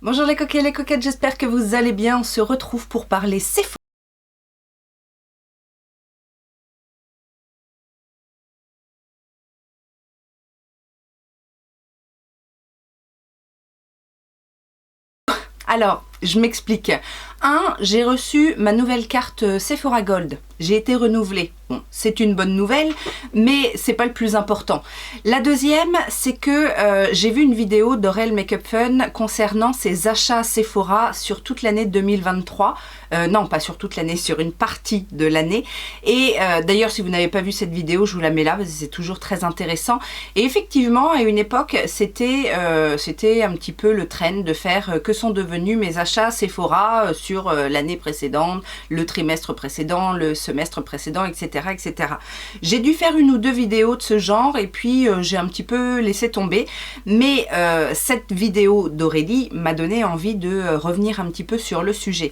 Bonjour les coquets et les coquettes, j'espère que vous allez bien. On se retrouve pour parler Sephora. Alors, je m'explique. J'ai reçu ma nouvelle carte Sephora Gold. J'ai été renouvelée. Bon, c'est une bonne nouvelle, mais c'est pas le plus important. La deuxième, c'est que j'ai vu une vidéo d'Aurel Makeup Fun concernant ses achats Sephora sur toute l'année 2023. Non, pas sur toute l'année, sur une partie de l'année. Et d'ailleurs, si vous n'avez pas vu cette vidéo, je vous la mets là, parce que c'est toujours très intéressant. Et effectivement, à une époque, c'était un petit peu le trend de faire que sont devenus mes achats Sephora sur l'année précédente, le trimestre précédent, le semestre précédent, etc. etc. J'ai dû faire une ou deux vidéos de ce genre et puis j'ai un petit peu laissé tomber. Mais cette vidéo d'Aurélie m'a donné envie de revenir un petit peu sur le sujet.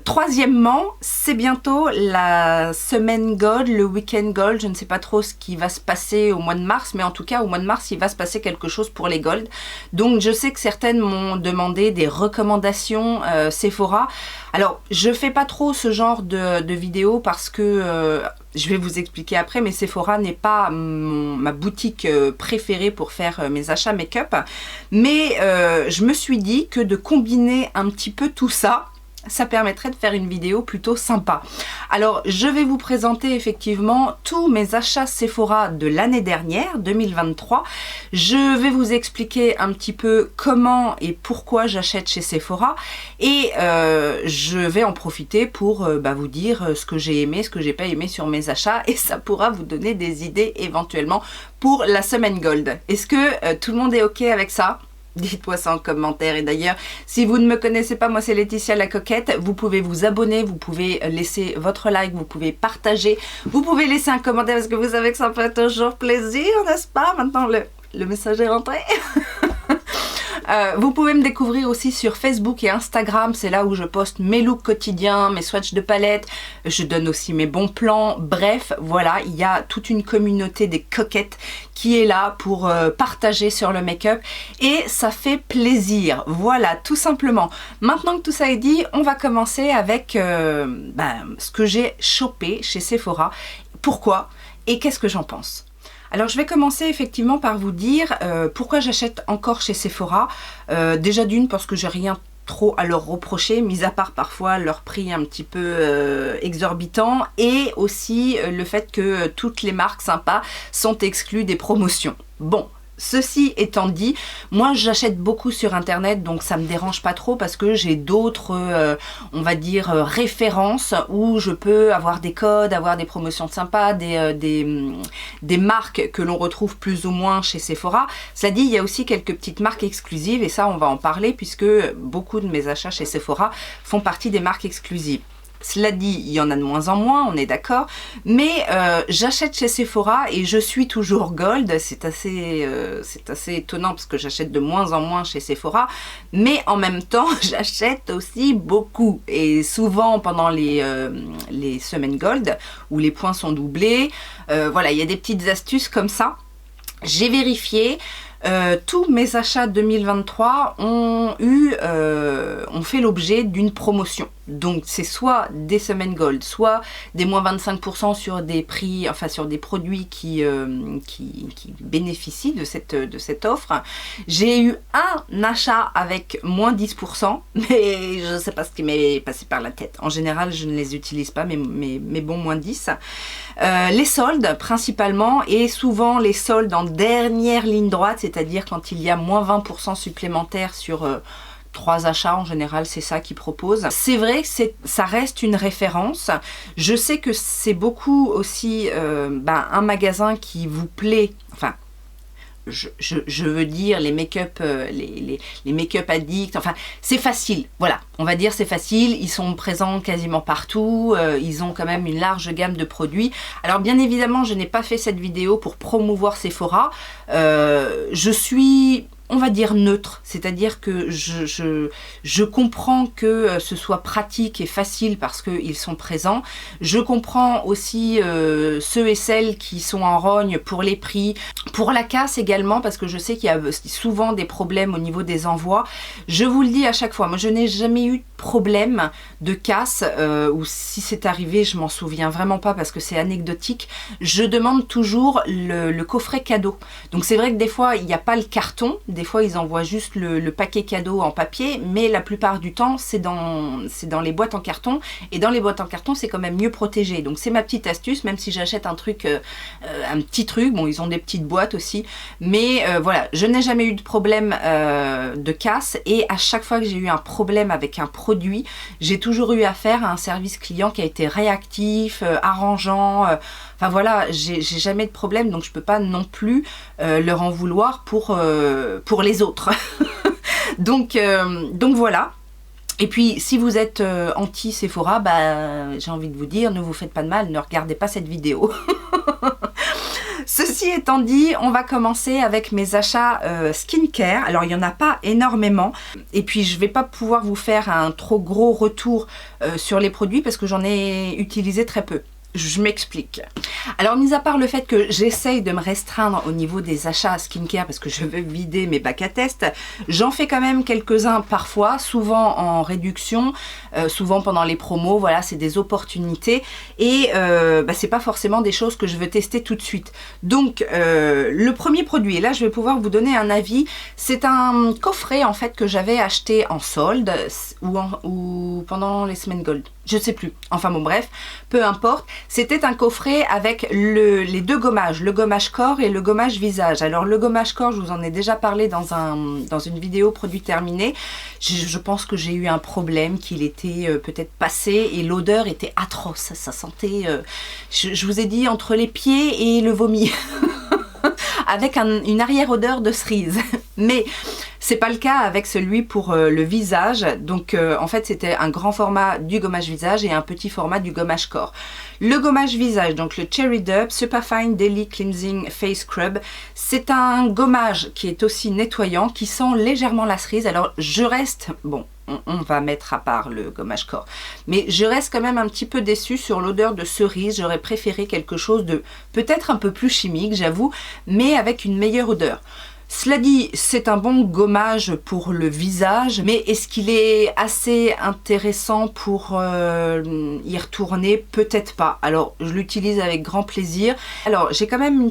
Troisièmement, c'est bientôt la semaine Gold, le week-end Gold. Je ne sais pas trop ce qui va se passer au mois de mars, mais en tout cas au mois de mars il va se passer quelque chose pour les Gold. Donc je sais que certaines m'ont demandé des recommandations Sephora. Alors je fais pas trop ce genre de vidéos parce que je vais vous expliquer après, mais Sephora n'est pas ma boutique préférée pour faire mes achats make-up. Mais je me suis dit que de combiner un petit peu tout ça, ça permettrait de faire une vidéo plutôt sympa. Alors, je vais vous présenter effectivement tous mes achats Sephora de l'année dernière, 2023. Je vais vous expliquer un petit peu comment et pourquoi j'achète chez Sephora. Et je vais en profiter pour vous dire ce que j'ai aimé, ce que j'ai pas aimé sur mes achats. Et ça pourra vous donner des idées éventuellement pour la semaine Gold. Est-ce que tout le monde est OK avec ça ? Dites-moi ça en commentaire. Et d'ailleurs, si vous ne me connaissez pas, moi c'est Laetitia la coquette. Vous pouvez vous abonner, vous pouvez laisser votre like, vous pouvez partager, vous pouvez laisser un commentaire parce que vous savez que ça fait toujours plaisir, n'est-ce pas? Maintenant le message est rentré. Vous pouvez me découvrir aussi sur Facebook et Instagram, c'est là où je poste mes looks quotidiens, mes swatchs de palette, je donne aussi mes bons plans, bref, voilà, il y a toute une communauté des coquettes qui est là pour partager sur le make-up et ça fait plaisir, voilà, tout simplement. Maintenant que tout ça est dit, on va commencer avec ce que j'ai chopé chez Sephora, pourquoi et qu'est-ce que j'en pense. Alors je vais commencer effectivement par vous dire pourquoi j'achète encore chez Sephora. Déjà d'une parce que j'ai rien trop à leur reprocher, mis à part parfois leur prix un petit peu exorbitant et aussi le fait que toutes les marques sympas sont exclues des promotions. Bon. Ceci étant dit, moi j'achète beaucoup sur internet donc ça me dérange pas trop parce que j'ai d'autres on va dire références où je peux avoir des codes, avoir des promotions sympas, des marques que l'on retrouve plus ou moins chez Sephora. Cela dit, il y a aussi quelques petites marques exclusives et ça on va en parler puisque beaucoup de mes achats chez Sephora font partie des marques exclusives. Cela dit, il y en a de moins en moins, on est d'accord, mais j'achète chez Sephora et je suis toujours Gold, c'est assez étonnant parce que j'achète de moins en moins chez Sephora, mais en même temps, j'achète aussi beaucoup et souvent pendant les semaines Gold où les points sont doublés, voilà, il y a des petites astuces comme ça. J'ai vérifié. Tous mes achats 2023 ont fait l'objet d'une promotion. Donc c'est soit des semaines Gold, soit des moins 25% sur des prix, enfin sur des produits qui bénéficient de cette offre. J'ai eu un achat avec moins 10%, mais je ne sais pas ce qui m'est passé par la tête. En général, je ne les utilise pas, mes bons moins 10. Les soldes principalement, et souvent les soldes en dernière ligne droite, c'est-à-dire quand il y a moins 20% supplémentaires sur 3 achats, en général c'est ça qu'ils proposent. C'est vrai que ça reste une référence. Je sais que c'est beaucoup aussi un magasin qui vous plaît, enfin je veux dire les make-up les make-up addicts, enfin c'est facile, voilà, on va dire c'est facile, ils sont présents quasiment partout, ils ont quand même une large gamme de produits. Alors bien évidemment je n'ai pas fait cette vidéo pour promouvoir Sephora, je suis on va dire neutre, c'est-à-dire que je comprends que ce soit pratique et facile parce qu'ils sont présents. Je comprends aussi ceux et celles qui sont en rogne pour les prix, pour la casse également, parce que je sais qu'il y a souvent des problèmes au niveau des envois. Je vous le dis à chaque fois, moi je n'ai jamais eu de problème de casse, ou si c'est arrivé, je m'en souviens vraiment pas parce que c'est anecdotique. Je demande toujours le coffret cadeau. Donc c'est vrai que des fois, il n'y a pas le carton. Des fois, ils envoient juste le paquet cadeau en papier, mais la plupart du temps, c'est dans les boîtes en carton. Et dans les boîtes en carton, c'est quand même mieux protégé. Donc, c'est ma petite astuce, même si j'achète un truc, un petit truc. Bon, ils ont des petites boîtes aussi. Mais voilà, je n'ai jamais eu de problème de casse. Et à chaque fois que j'ai eu un problème avec un produit, j'ai toujours eu affaire à un service client qui a été réactif, arrangeant. Enfin voilà, j'ai jamais de problème, donc je peux pas non plus leur en vouloir pour les autres. donc voilà. Et puis, si vous êtes anti-Sephora, bah, j'ai envie de vous dire, ne vous faites pas de mal, ne regardez pas cette vidéo. Ceci étant dit, on va commencer avec mes achats skincare. Alors, il n'y en a pas énormément. Et puis, je ne vais pas pouvoir vous faire un trop gros retour sur les produits parce que j'en ai utilisé très peu. Je m'explique. Alors, mis à part le fait que j'essaye de me restreindre au niveau des achats skincare parce que je veux vider mes bacs à test, j'en fais quand même quelques-uns parfois, souvent en réduction, souvent pendant les promos. Voilà, c'est des opportunités et c'est pas forcément des choses que je veux tester tout de suite. Donc, le premier produit, et là je vais pouvoir vous donner un avis, c'est un coffret en fait que j'avais acheté en solde ou pendant les semaines gold. Je sais plus. Enfin bon, bref, peu importe. C'était un coffret avec les deux gommages, le gommage corps et le gommage visage. Alors le gommage corps, je vous en ai déjà parlé dans une vidéo produit terminé. Je pense que j'ai eu un problème, qu'il était peut-être passé et l'odeur était atroce. Ça sentait, je vous ai dit, entre les pieds et le vomi. Avec une arrière-odeur de cerise. Mais c'est pas le cas avec celui pour le visage. Donc en fait c'était un grand format du gommage visage et un petit format du gommage corps. Le gommage visage, donc le Cherry Dub Superfine Daily Cleansing Face Scrub, c'est un gommage qui est aussi nettoyant, qui sent légèrement la cerise. Alors je reste, bon, on va mettre à part le gommage corps, mais je reste quand même un petit peu déçue sur l'odeur de cerise. J'aurais préféré quelque chose de peut-être un peu plus chimique, j'avoue, mais avec une meilleure odeur. Cela dit, c'est un bon gommage pour le visage, mais est-ce qu'il est assez intéressant pour y retourner? Peut-être pas. Alors, je l'utilise avec grand plaisir. Alors, j'ai quand même un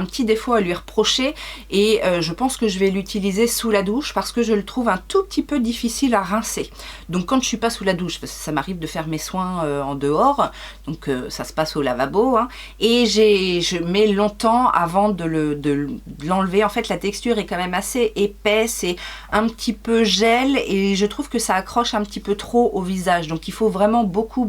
petit défaut à lui reprocher et je pense que je vais l'utiliser sous la douche parce que je le trouve un tout petit peu difficile à rincer. Donc, quand je suis pas sous la douche, parce que ça m'arrive de faire mes soins en dehors, donc ça se passe au lavabo, hein, et je mets longtemps avant de l'enlever. En fait, la texture est quand même assez épaisse et un petit peu gel et je trouve que ça accroche un petit peu trop au visage. Donc, il faut vraiment beaucoup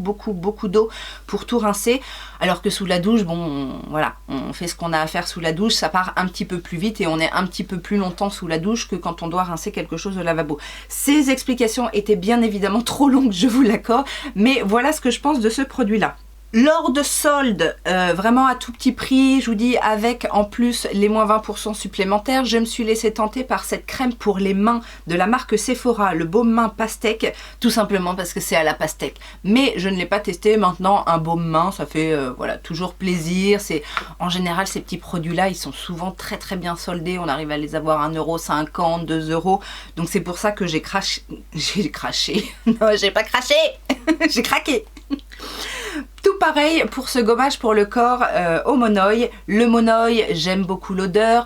d'eau pour tout rincer. Alors que sous la douche, bon, voilà, on fait ce qu'on a à faire sous la douche, ça part un petit peu plus vite et on est un petit peu plus longtemps sous la douche que quand on doit rincer quelque chose au lavabo. Ces explications étaient bien évidemment trop longues, je vous l'accorde, mais voilà ce que je pense de ce produit-là. Lors de soldes, vraiment à tout petit prix, je vous dis avec en plus les moins 20% supplémentaires, je me suis laissée tenter par cette crème pour les mains de la marque Sephora, le baume main pastèque, tout simplement parce que c'est à la pastèque. Mais je ne l'ai pas testé. Maintenant, un baume main, ça fait voilà, toujours plaisir. En général, ces petits produits-là, ils sont souvent très bien soldés. On arrive à les avoir à 1,50 €, 2 €. Donc c'est pour ça que j'ai craché. J'ai craché. Non, j'ai pas craché. J'ai craqué. Tout pareil pour ce gommage pour le corps au monoï. Le monoï, j'aime beaucoup l'odeur.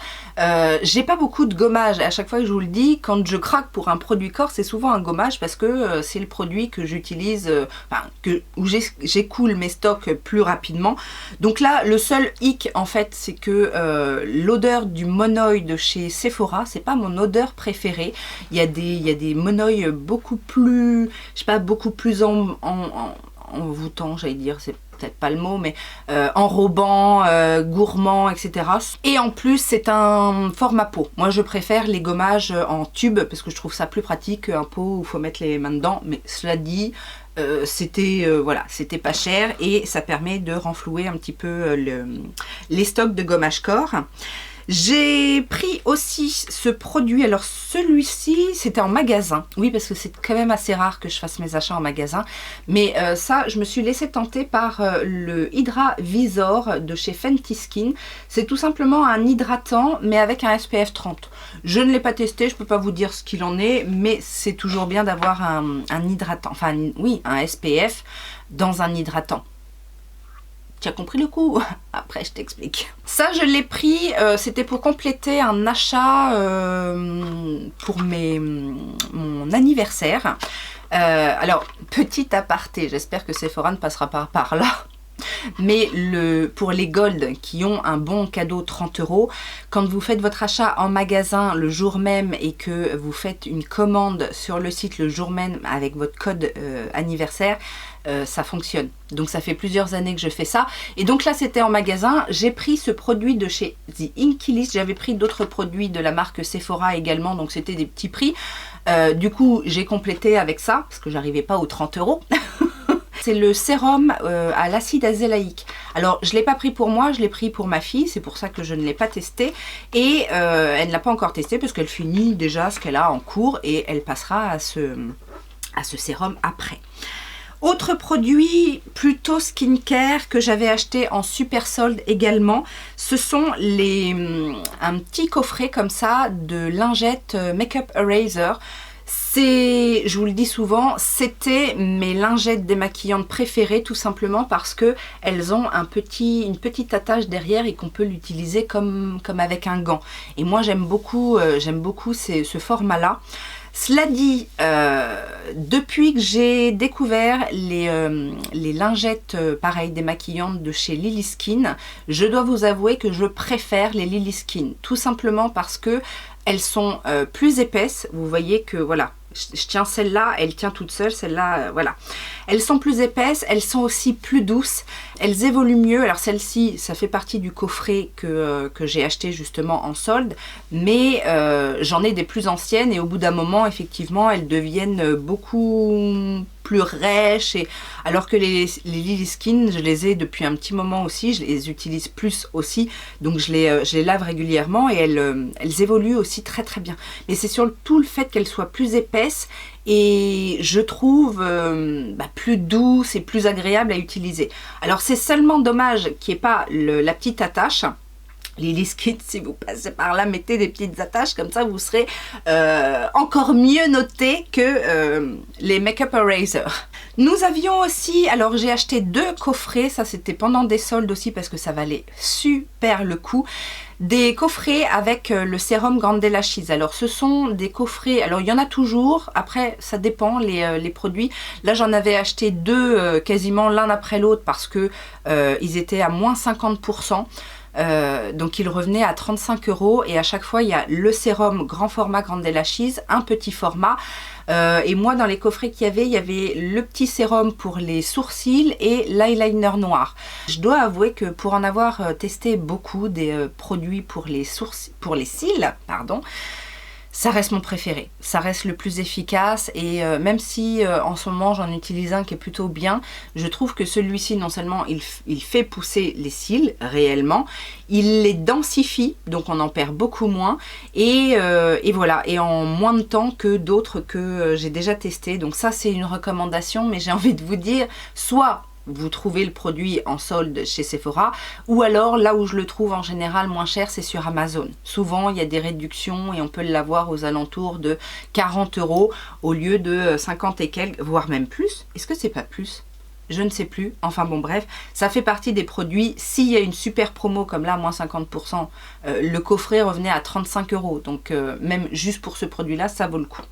J'ai pas beaucoup de gommage. À chaque fois que je vous le dis, quand je craque pour un produit corps, c'est souvent un gommage parce que c'est le produit que j'utilise, où j'écoule mes stocks plus rapidement. Donc là, le seul hic en fait, c'est que l'odeur du monoï de chez Sephora, c'est pas mon odeur préférée. Il y a des monoïs beaucoup plus, je sais pas, beaucoup plus envoûtant, j'allais dire, c'est peut-être pas le mot, mais enrobant, gourmand, etc. Et en plus, c'est un format pot. Moi, je préfère les gommages en tube parce que je trouve ça plus pratique qu'un pot où il faut mettre les mains dedans. Mais cela dit, voilà, c'était pas cher et ça permet de renflouer un petit peu les stocks de gommage corps. J'ai pris aussi ce produit, alors celui-ci c'était en magasin, oui parce que c'est quand même assez rare que je fasse mes achats en magasin, mais ça je me suis laissé tenter par le Hydra Visor de chez Fenty Skin. C'est tout simplement un hydratant mais avec un SPF 30. Je ne l'ai pas testé, je ne peux pas vous dire ce qu'il en est, mais c'est toujours bien d'avoir un hydratant, enfin oui un SPF dans un hydratant. Tu as compris le coup? Après je t'explique. Ça je l'ai pris, c'était pour compléter un achat pour mon anniversaire. Alors petit aparté, j'espère que Sephora ne passera pas par là. Mais pour les Gold qui ont un bon cadeau 30 €, quand vous faites votre achat en magasin le jour même et que vous faites une commande sur le site le jour même avec votre code anniversaire, ça fonctionne. Donc ça fait plusieurs années que je fais ça. Et donc là c'était en magasin, j'ai pris ce produit de chez The Inkey List. J'avais pris d'autres produits de la marque Sephora également, donc c'était des petits prix. Du coup j'ai complété avec ça, parce que j'arrivais pas aux 30 €. C'est le sérum à l'acide azélaïque. Alors je ne l'ai pas pris pour moi, je l'ai pris pour ma fille, c'est pour ça que je ne l'ai pas testé. Et elle ne l'a pas encore testé parce qu'elle finit déjà ce qu'elle a en cours et elle passera à ce sérum après. Autre produit plutôt skincare que j'avais acheté en super solde également, ce sont un petit coffret comme ça de lingettes Makeup Eraser. Je vous le dis souvent, c'était mes lingettes démaquillantes préférées tout simplement parce que elles ont une petite attache derrière et qu'on peut l'utiliser comme avec un gant. Et moi j'aime beaucoup ce format-là. Cela dit, depuis que j'ai découvert les lingettes pareil démaquillantes de chez Lily Skin, je dois vous avouer que je préfère les Lily Skin. Tout simplement parce que elles sont plus épaisses. Vous voyez que voilà, je tiens celle-là, elle tient toute seule, celle-là, voilà. Elles sont plus épaisses, elles sont aussi plus douces, elles évoluent mieux. Alors celle-ci, ça fait partie du coffret que j'ai acheté justement en solde, mais j'en ai des plus anciennes et au bout d'un moment, effectivement, elles deviennent beaucoup plus rêches. Alors que les Lily Skin, je les ai depuis un petit moment aussi, je les utilise plus aussi, donc je les lave régulièrement et elles évoluent aussi très très bien. Mais c'est surtout le fait qu'elles soient plus épaisses et je trouve plus douce et plus agréable à utiliser. Alors c'est seulement dommage qu'il n'y ait pas la petite attache. Lily Skin, si vous passez par là, mettez des petites attaches, comme ça vous serez encore mieux noté que les Makeup Eraser. Nous avions aussi, alors j'ai acheté 2 coffrets, ça c'était pendant des soldes aussi parce que ça valait super le coup. Des coffrets avec le sérum Grande Lashes. Alors ce sont des coffrets, alors il y en a toujours, après ça dépend les produits. Là j'en avais acheté 2 quasiment l'un après l'autre parce que ils étaient à moins 50%. Donc il revenait à 35 € et à chaque fois il y a le sérum grand format Grande Lashes, un petit format et moi dans les coffrets qu'il y avait le petit sérum pour les sourcils et l'eyeliner noir. Je dois avouer que pour en avoir testé beaucoup des produits pour les cils, pardon, ça reste mon préféré, ça reste le plus efficace et même si en ce moment j'en utilise un qui est plutôt bien, je trouve que celui-ci non seulement il fait pousser les cils réellement, il les densifie donc on en perd beaucoup moins et voilà, et en moins de temps que d'autres que j'ai déjà testé. Donc ça c'est une recommandation, mais j'ai envie de vous dire, soit vous trouvez le produit en solde chez Sephora, ou alors là où je le trouve en général moins cher, c'est sur Amazon. Souvent il y a des réductions et on peut l'avoir aux alentours de 40 € au lieu de 50 et quelques, voire même plus. Est-ce que c'est pas plus? Je ne sais plus, enfin bon bref, ça fait partie des produits. S'il y a une super promo comme là, moins 50%, le coffret revenait à 35 €, donc même juste pour ce produit là, ça vaut le coup.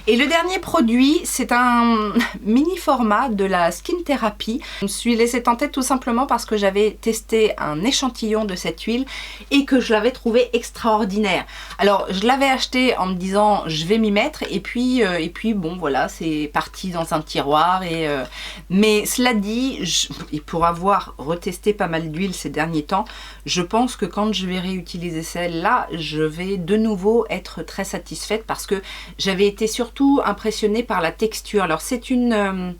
Et le dernier produit, c'est un mini format de la Skin Therapy. Je me suis laissé tenter tout simplement parce que j'avais testé un échantillon de cette huile et que je l'avais trouvé extraordinaire. Alors je l'avais acheté en me disant je vais m'y mettre et puis bon voilà, c'est parti dans un tiroir mais cela dit, et pour avoir retesté pas mal d'huile ces derniers temps, je pense que quand je vais réutiliser celle-là, je vais de nouveau être très satisfaite parce que j'avais été surtout impressionnée par la texture. Alors c'est une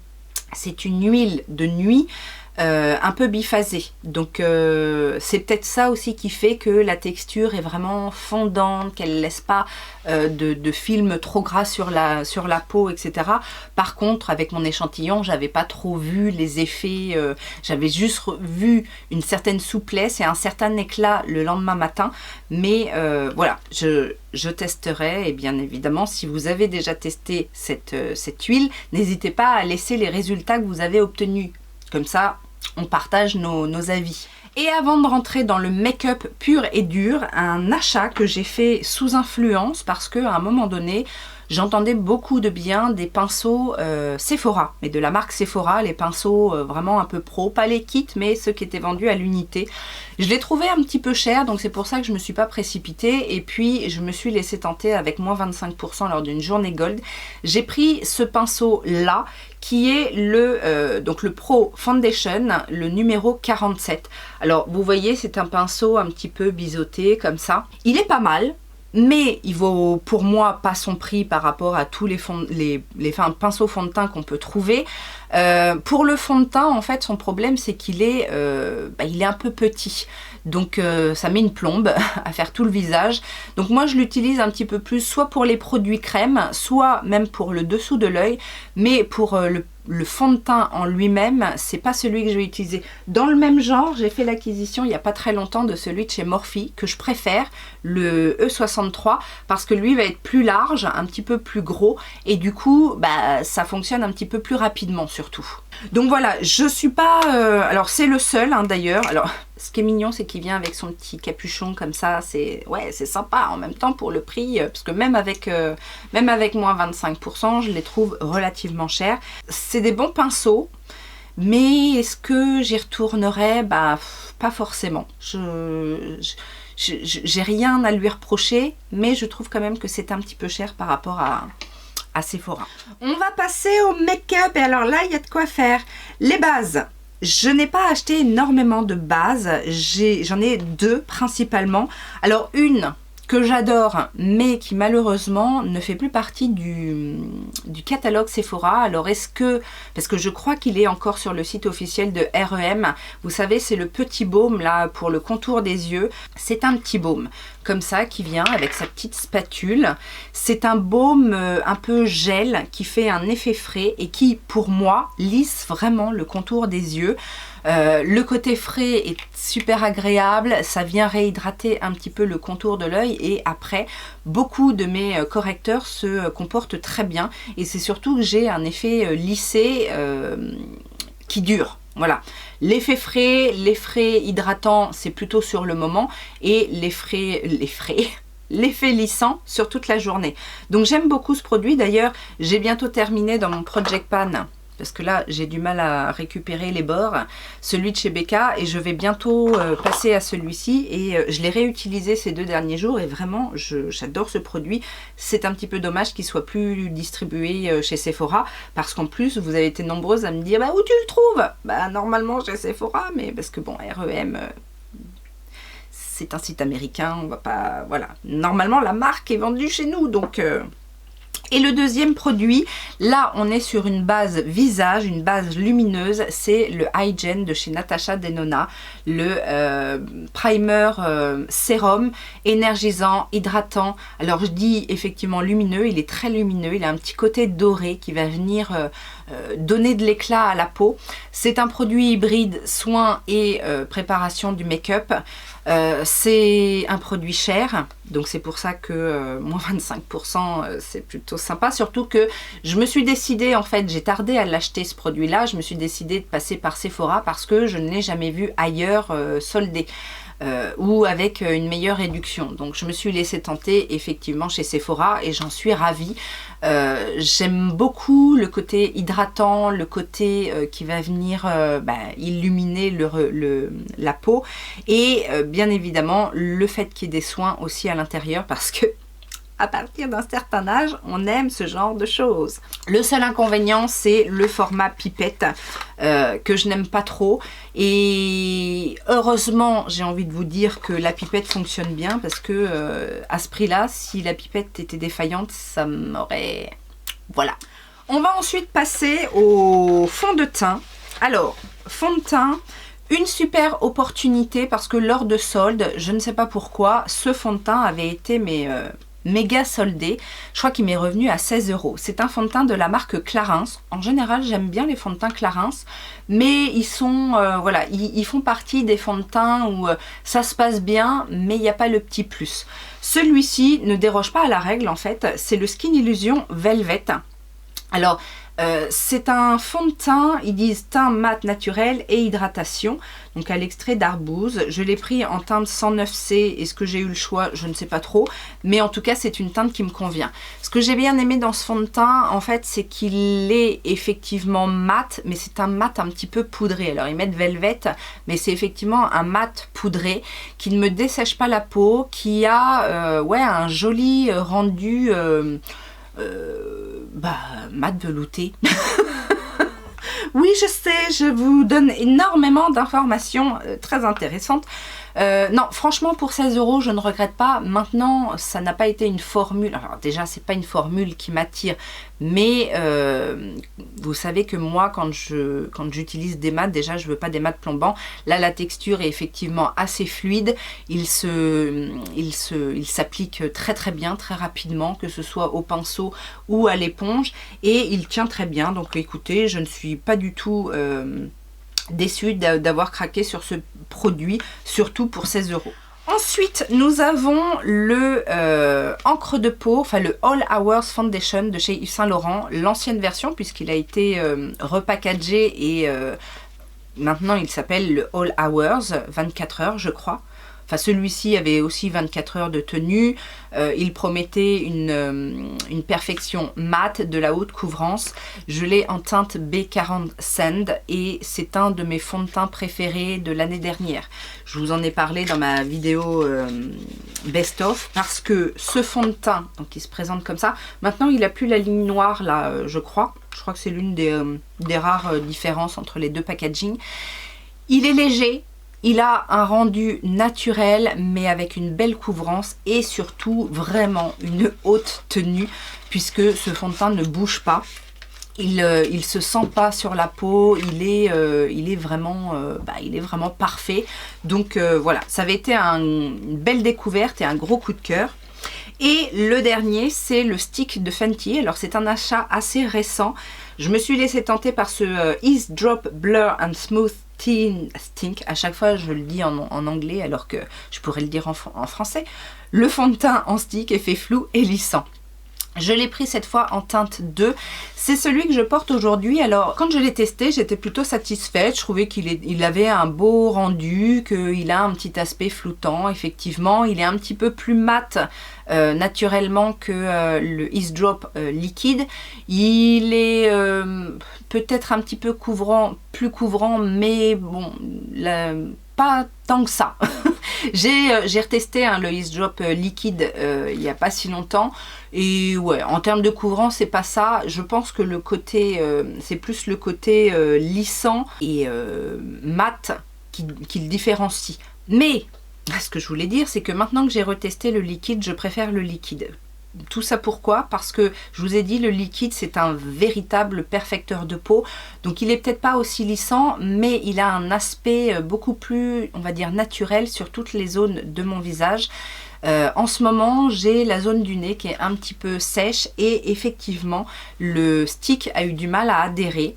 huile de nuit un peu biphasé. Donc c'est peut-être ça aussi qui fait que la texture est vraiment fondante, qu'elle ne laisse pas de film trop gras sur la peau, etc. Par contre, avec mon échantillon, j'avais pas trop vu les effets, j'avais juste vu une certaine souplesse et un certain éclat le lendemain matin. Mais voilà, je testerai, et bien évidemment, si vous avez déjà testé cette huile, n'hésitez pas à laisser les résultats que vous avez obtenus. Comme ça, on partage nos avis. Et avant de rentrer dans le make-up pur et dur, un achat que j'ai fait sous influence parce qu'à un moment donné, j'entendais beaucoup de bien des pinceaux Sephora, mais de la marque Sephora, les pinceaux vraiment un peu pro, pas les kits, mais ceux qui étaient vendus à l'unité. Je les trouvais un petit peu chers, donc c'est pour ça que je ne me suis pas précipitée, et puis je me suis laissée tenter avec moins 25% lors d'une journée gold. J'ai pris ce pinceau-là, qui est donc le Pro Foundation, le numéro 47. Alors, vous voyez, c'est un pinceau un petit peu biseauté, comme ça. Il est pas mal. Mais il vaut pour moi pas son prix par rapport à tous les pinceaux fond de teint qu'on peut trouver. Pour le fond de teint, en fait, son problème c'est qu'il est, il est un peu petit. Donc ça met une plombe à faire tout le visage. Donc moi je l'utilise un petit peu plus soit pour les produits crème, soit même pour le dessous de l'œil. Mais pour le fond de teint en lui-même, c'est pas celui que je vais utiliser. Dans le même genre, j'ai fait l'acquisition il n'y a pas très longtemps de celui de chez Morphe, que je préfère, le E63, parce que lui va être plus large, un petit peu plus gros, et du coup, ça fonctionne un petit peu plus rapidement surtout. Donc voilà, je suis pas... alors c'est le seul d'ailleurs. Alors ce qui est mignon, c'est qu'il vient avec son petit capuchon comme ça, c'est sympa en même temps pour le prix, parce que même avec moins 25%, je les trouve relativement chers. C'est des bons pinceaux, mais est-ce que j'y retournerai? Pas forcément. J'ai rien à lui reprocher, mais je trouve quand même que c'est un petit peu cher par rapport à Sephora. On va passer au make-up, et alors là, il y a de quoi faire. Les bases. Je n'ai pas acheté énormément de bases, j'en ai deux principalement. Alors une que j'adore, mais qui malheureusement ne fait plus partie du catalogue Sephora. Alors est-ce que, parce que je crois qu'il est encore sur le site officiel de R.E.M, vous savez, c'est le petit baume là pour le contour des yeux. C'est un petit baume comme ça qui vient avec sa petite spatule. C'est un baume un peu gel qui fait un effet frais et qui pour moi lisse vraiment le contour des yeux. Le côté frais est super agréable, ça vient réhydrater un petit peu le contour de l'œil, et après beaucoup de mes correcteurs se comportent très bien, et c'est surtout que j'ai un effet lissé qui dure. Voilà, l'effet frais, l'effet hydratant, c'est plutôt sur le moment, et l'effet lissant sur toute la journée. Donc j'aime beaucoup ce produit. D'ailleurs, j'ai bientôt terminé dans mon Project Pan, parce que là j'ai du mal à récupérer les bords, celui de chez Becca, et je vais bientôt passer à celui-ci, et je l'ai réutilisé ces 2 derniers jours, et vraiment j'adore ce produit. C'est un petit peu dommage qu'il soit plus distribué chez Sephora, parce qu'en plus vous avez été nombreuses à me dire où tu le trouves? Normalement chez Sephora, mais parce que bon, R.E.M c'est un site américain, on va pas... Voilà, normalement la marque est vendue chez nous, donc... Et le deuxième produit, là on est sur une base visage, une base lumineuse, c'est le Hygen de chez Natasha Denona, le primer sérum énergisant, hydratant. Alors je dis effectivement lumineux, il est très lumineux, il a un petit côté doré qui va venir donner de l'éclat à la peau. C'est un produit hybride soin et préparation du make-up. C'est un produit cher, donc c'est pour ça que moins 25% c'est plutôt sympa, surtout que je me suis décidée, en fait j'ai tardé à l'acheter ce produit là, je me suis décidée de passer par Sephora parce que je ne l'ai jamais vu ailleurs soldé. Ou avec une meilleure réduction. Donc je me suis laissée tenter effectivement chez Sephora et j'en suis ravie. J'aime beaucoup le côté hydratant, le côté qui va venir illuminer la peau, et bien évidemment le fait qu'il y ait des soins aussi à l'intérieur, parce que à partir d'un certain âge, on aime ce genre de choses. Le seul inconvénient, c'est le format pipette que je n'aime pas trop. Et heureusement, j'ai envie de vous dire que la pipette fonctionne bien, parce que à ce prix-là, si la pipette était défaillante, ça m'aurait... Voilà. On va ensuite passer au fond de teint. Alors, fond de teint, une super opportunité parce que lors de soldes, je ne sais pas pourquoi, ce fond de teint avait été méga soldé. Je crois qu'il m'est revenu à 16 €. C'est un fond de teint de la marque Clarins. En général, j'aime bien les fonds de teint Clarins, mais ils sont, voilà, ils font partie des fonds de teint où ça se passe bien, mais il n'y a pas le petit plus. Celui-ci ne déroge pas à la règle en fait, c'est le Skin Illusion Velvet. Alors, c'est un fond de teint, ils disent teint mat naturel et hydratation, donc à l'extrait d'arbouze. Je l'ai pris en teinte 109C, est-ce que j'ai eu le choix? Je ne sais pas trop, mais en tout cas c'est une teinte qui me convient. Ce que j'ai bien aimé dans ce fond de teint, en fait, c'est qu'il est effectivement mat, mais c'est un mat un petit peu poudré. Alors ils mettent Velvet, mais c'est effectivement un mat poudré qui ne me dessèche pas la peau, qui a ouais, un joli rendu... mat velouté. Oui, je sais, je vous donne énormément d'informations très intéressantes. Non, franchement, pour 16 €, je ne regrette pas. Maintenant, ça n'a pas été une formule. Alors déjà, c'est pas une formule qui m'attire, mais vous savez que moi, quand j'utilise des mats, déjà, je veux pas des mats plombants. Là, la texture est effectivement assez fluide. Il s'applique très très bien, très rapidement, que ce soit au pinceau ou à l'éponge, et il tient très bien. Donc, écoutez, je ne suis pas du tout déçue d'avoir craqué sur ce produit, surtout pour 16 €. Ensuite, nous avons le encre de peau, enfin le All Hours Foundation de chez Yves Saint Laurent, l'ancienne version puisqu'il a été repackagé et maintenant il s'appelle le All Hours 24 heures je crois. Enfin, celui-ci avait aussi 24 heures de tenue. Il promettait une perfection mate, de la haute couvrance. Je l'ai en teinte B40 Sand et c'est un de mes fonds de teint préférés de l'année dernière. Je vous en ai parlé dans ma vidéo Best of parce que ce fond de teint, donc il se présente comme ça. Maintenant, il n'a plus la ligne noire là, je crois. Je crois que c'est l'une des rares différences entre les deux packaging. Il est léger. Il a un rendu naturel mais avec une belle couvrance et surtout vraiment une haute tenue puisque ce fond de teint ne bouge pas. Il se sent pas sur la peau, il est vraiment parfait. Donc voilà, ça avait été une belle découverte et un gros coup de cœur. Et le dernier, c'est le stick de Fenty. Alors c'est un achat assez récent. Je me suis laissée tenter par ce Ease Drop Blur and Smooth Stink. À chaque fois je le dis en anglais alors que je pourrais le dire en français. Le fond de teint en stick, effet flou et lissant. Je l'ai pris cette fois en teinte 2. C'est celui que je porte aujourd'hui. Alors, quand je l'ai testé, j'étais plutôt satisfaite. Je trouvais qu'il avait un beau rendu, qu'il a un petit aspect floutant. Effectivement, il est un petit peu plus mat naturellement que le Ease Drop liquide. Il est peut-être un petit peu plus couvrant, mais bon, pas tant que ça. J'ai retesté le Ease Drop liquide il n'y a pas si longtemps et ouais, en termes de couvrance c'est pas ça. Je pense que le côté c'est plus le côté lissant et mat qui le différencie. Mais ce que je voulais dire, c'est que maintenant que j'ai retesté le liquide, je préfère le liquide. Tout ça pourquoi? Parce que je vous ai dit, le liquide c'est un véritable perfecteur de peau, donc il est peut-être pas aussi lissant mais il a un aspect beaucoup plus, on va dire, naturel sur toutes les zones de mon visage. En ce moment j'ai la zone du nez qui est un petit peu sèche et effectivement le stick a eu du mal à adhérer.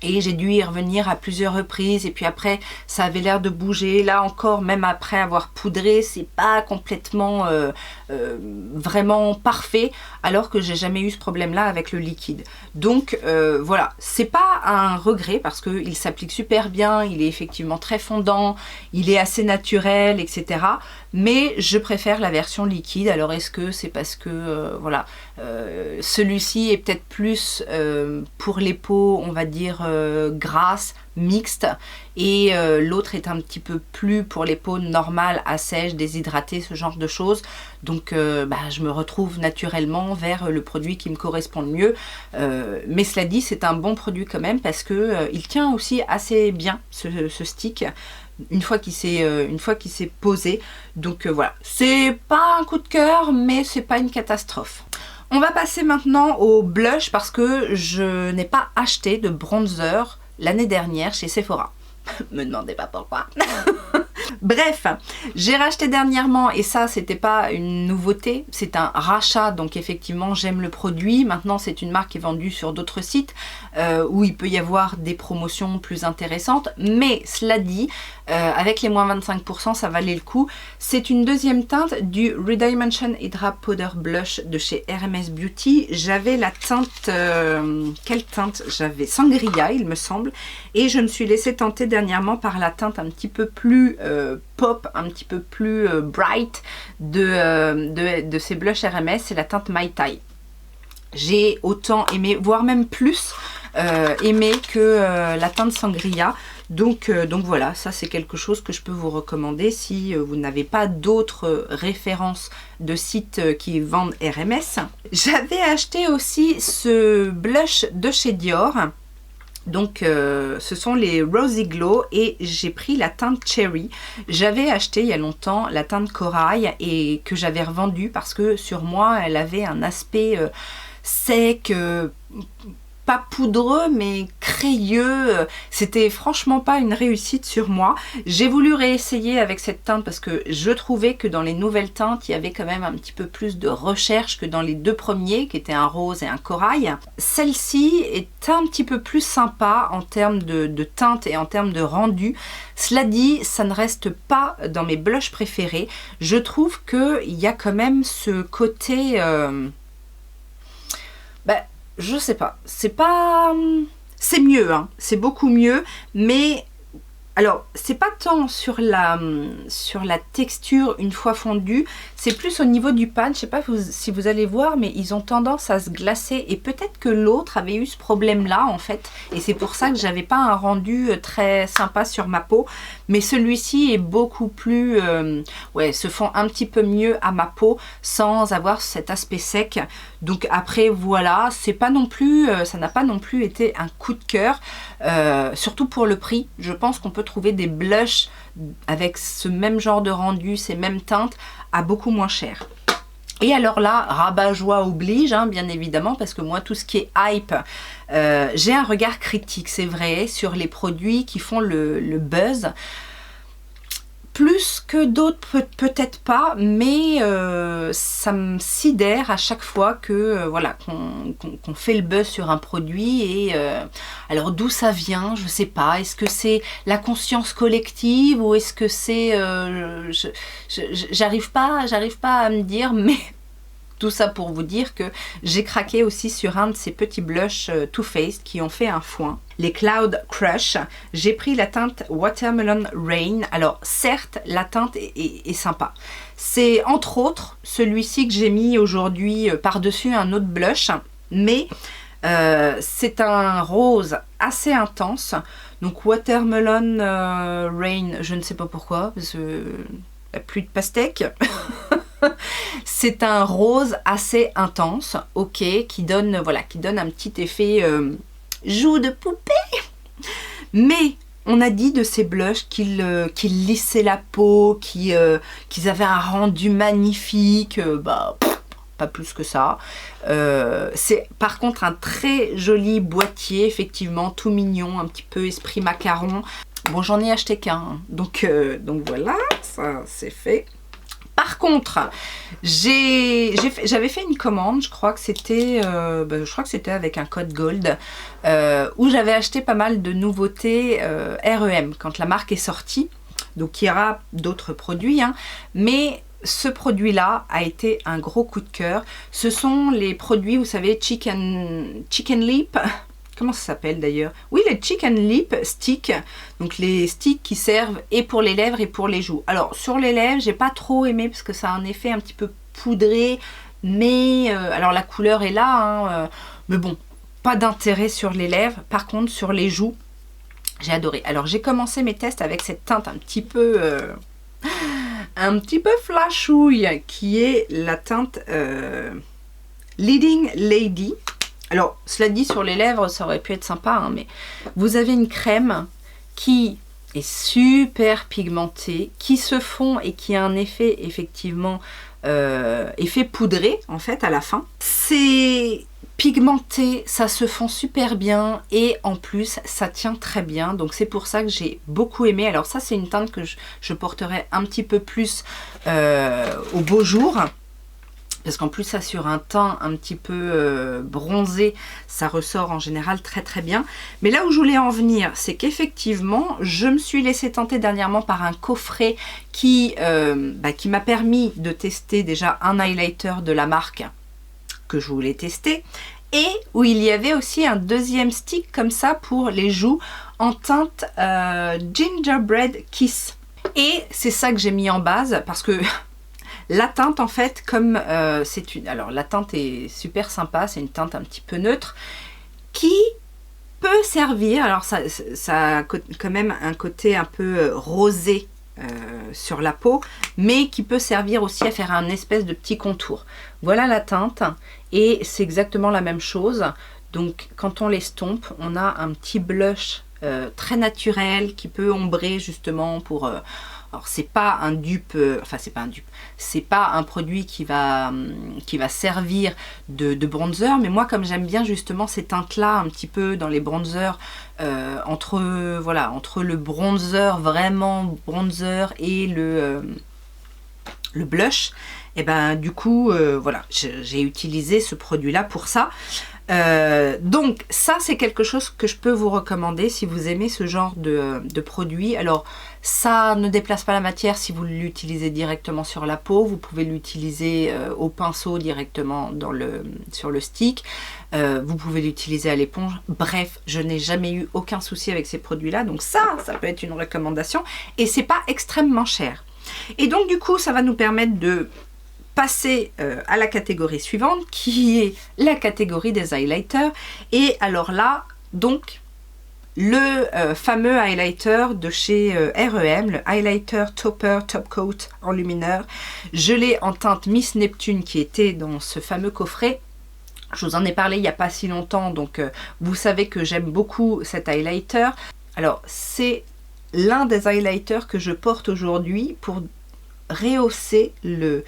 Et j'ai dû y revenir à plusieurs reprises et puis après ça avait l'air de bouger. Là encore, même après avoir poudré, c'est pas complètement vraiment parfait, alors que j'ai jamais eu ce problème là avec le liquide. Donc voilà, c'est pas un regret parce qu'il s'applique super bien, il est effectivement très fondant, il est assez naturel, etc. Mais je préfère la version liquide. Alors est-ce que c'est parce que voilà, celui-ci est peut-être plus pour les peaux, on va dire grasse, mixte, et l'autre est un petit peu plus pour les peaux normales, assèches, déshydratées, ce genre de choses. Donc je me retrouve naturellement vers le produit qui me correspond le mieux. Mais cela dit, c'est un bon produit quand même parce que il tient aussi assez bien ce stick une fois qu'il s'est posé. Donc voilà, c'est pas un coup de cœur mais c'est pas une catastrophe. On va passer maintenant au blush parce que je n'ai pas acheté de bronzer. l'année dernière chez Sephora. Me demandez pas pourquoi. Bref, j'ai racheté dernièrement, et ça c'était pas une nouveauté, c'est un rachat, donc effectivement j'aime le produit. Maintenant c'est une marque qui est vendue sur d'autres sites où il peut y avoir des promotions plus intéressantes, mais cela dit, avec les moins 25% ça valait le coup. C'est une deuxième teinte du Redimension Hydra Powder Blush de chez RMS Beauty. J'avais la teinte, quelle teinte j'avais? Sangria il me semble, et je me suis laissée tenter dernièrement par la teinte un petit peu plus pop, un petit peu plus bright de ces blushs RMS, c'est la teinte Mai Tai. J'ai autant aimé, voire même plus aimé que la teinte Sangria. Donc voilà, ça c'est quelque chose que je peux vous recommander si vous n'avez pas d'autres références de sites qui vendent RMS. J'avais acheté aussi ce blush de chez Dior. Donc ce sont les Rosy Glow et j'ai pris la teinte Cherry. J'avais acheté il y a longtemps la teinte Corail et que j'avais revendue parce que sur moi elle avait un aspect sec, pas poudreux mais crayeux. C'était franchement pas une réussite sur moi. J'ai voulu réessayer avec cette teinte parce que je trouvais que dans les nouvelles teintes il y avait quand même un petit peu plus de recherche que dans les deux premiers qui étaient un rose et un corail. Celle-ci est un petit peu plus sympa en termes de teinte et en termes de rendu. Cela dit, ça ne reste pas dans mes blushs préférés. Je trouve qu'il y a quand même ce côté... je sais pas, c'est mieux, hein, c'est beaucoup mieux, mais alors c'est pas tant sur la texture une fois fondue, c'est plus au niveau du pad. Je sais pas si vous allez voir, mais ils ont tendance à se glacer et peut-être que l'autre avait eu ce problème là en fait, et c'est pour ça que j'avais pas un rendu très sympa sur ma peau, mais celui-ci est beaucoup plus ouais, se fond un petit peu mieux à ma peau sans avoir cet aspect sec. Donc après voilà, c'est pas non plus ça n'a pas non plus été un coup de cœur, surtout pour le prix. Je pense qu'on peut trouver des blushs avec ce même genre de rendu, ces mêmes teintes à beaucoup moins cher. Et alors là, rabat-joie oblige, hein, bien évidemment, parce que moi, tout ce qui est hype, j'ai un regard critique, c'est vrai, sur les produits qui font le buzz. Plus que d'autres, peut-être pas, mais ça me sidère à chaque fois que voilà, qu'on fait le buzz sur un produit. Et alors d'où ça vient, je sais pas. Est-ce que c'est la conscience collective ou est-ce que c'est j'arrive pas à me dire, mais tout ça pour vous dire que j'ai craqué aussi sur un de ces petits blushs Too Faced qui ont fait un foin. Les Cloud Crush. J'ai pris la teinte Watermelon Rain. Alors certes, la teinte est sympa. C'est entre autres celui-ci que j'ai mis aujourd'hui par-dessus un autre blush. Mais c'est un rose assez intense. Donc Watermelon Rain, je ne sais pas pourquoi, parce que la pluie de pastèque. C'est un rose assez intense, ok, qui donne un petit effet joue de poupée. Mais on a dit de ces blushs qu'ils lissaient la peau, qu'ils avaient un rendu magnifique. Pas plus que ça. C'est par contre un très joli boîtier, effectivement, tout mignon, un petit peu esprit macaron. Bon, j'en ai acheté qu'un, hein. Donc voilà, ça c'est fait. Par contre, j'avais fait une commande, je crois que c'était avec un code Gold, où j'avais acheté pas mal de nouveautés REM quand la marque est sortie. Donc il y aura d'autres produits, hein, mais ce produit-là a été un gros coup de cœur. Ce sont les produits, vous savez, Chicken Lip. Comment ça s'appelle d'ailleurs? Oui, les Chicken Lip Sticks. Donc les sticks qui servent et pour les lèvres et pour les joues. Alors sur les lèvres, j'ai pas trop aimé parce que ça a un effet un petit peu poudré. Mais alors la couleur est là. Hein, mais bon, pas d'intérêt sur les lèvres. Par contre, sur les joues, j'ai adoré. Alors j'ai commencé mes tests avec cette teinte un petit peu flashouille qui est la teinte Leading Lady. Alors, cela dit, sur les lèvres, ça aurait pu être sympa, hein, mais vous avez une crème qui est super pigmentée, qui se fond et qui a un effet, effectivement, effet poudré, en fait, à la fin. C'est pigmenté, ça se fond super bien et en plus ça tient très bien, donc c'est pour ça que j'ai beaucoup aimé. Alors ça c'est une teinte que je porterai un petit peu plus au beau jour, parce qu'en plus ça sur un teint un petit peu bronzé, ça ressort en général très très bien. Mais là où je voulais en venir, c'est qu'effectivement je me suis laissé tenter dernièrement par un coffret qui m'a permis de tester déjà un highlighter de la marque que je voulais tester, et où il y avait aussi un deuxième stick comme ça pour les joues en teinte Gingerbread Kiss. Et c'est ça que j'ai mis en base, parce que la teinte en fait, comme c'est une... Alors la teinte est super sympa, c'est une teinte un petit peu neutre, qui peut servir, alors ça a quand même un côté un peu rosé sur la peau, mais qui peut servir aussi à faire un espèce de petit contour. Voilà la teinte, et c'est exactement la même chose. Donc quand on l'estompe, on a un petit blush très naturel qui peut ombrer justement pour... alors c'est pas un dupe, enfin c'est pas un dupe, c'est pas un produit qui va servir de bronzer, mais moi comme j'aime bien justement ces teintes là un petit peu dans les bronzers, entre le bronzer, vraiment bronzer, et le blush, et ben du coup voilà, j'ai utilisé ce produit là pour ça. Donc ça c'est quelque chose que je peux vous recommander si vous aimez ce genre de produit. Alors ça ne déplace pas la matière si vous l'utilisez directement sur la peau, vous pouvez l'utiliser au pinceau directement sur le stick, vous pouvez l'utiliser à l'éponge. Bref, je n'ai jamais eu aucun souci avec ces produits là, donc ça peut être une recommandation, et c'est pas extrêmement cher. Et donc du coup ça va nous permettre de passer à la catégorie suivante, qui est la catégorie des highlighters. Et alors là, donc, le fameux highlighter de chez REM, le Highlighter Topper Top Coat Enlumineur. Je l'ai en teinte Miss Neptune qui était dans ce fameux coffret. Je vous en ai parlé il n'y a pas si longtemps, donc vous savez que j'aime beaucoup cet highlighter. Alors, c'est l'un des highlighters que je porte aujourd'hui pour rehausser le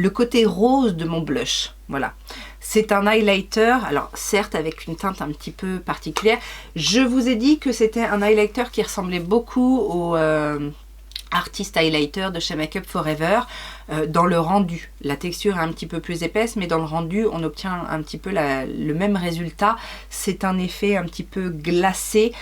côté rose de mon blush. Voilà, c'est un highlighter, alors certes avec une teinte un petit peu particulière. Je vous ai dit que c'était un highlighter qui ressemblait beaucoup au Artist Highlighter de chez Make Up Forever dans le rendu. La texture est un petit peu plus épaisse, mais dans le rendu on obtient un petit peu le même résultat. C'est un effet un petit peu glacé,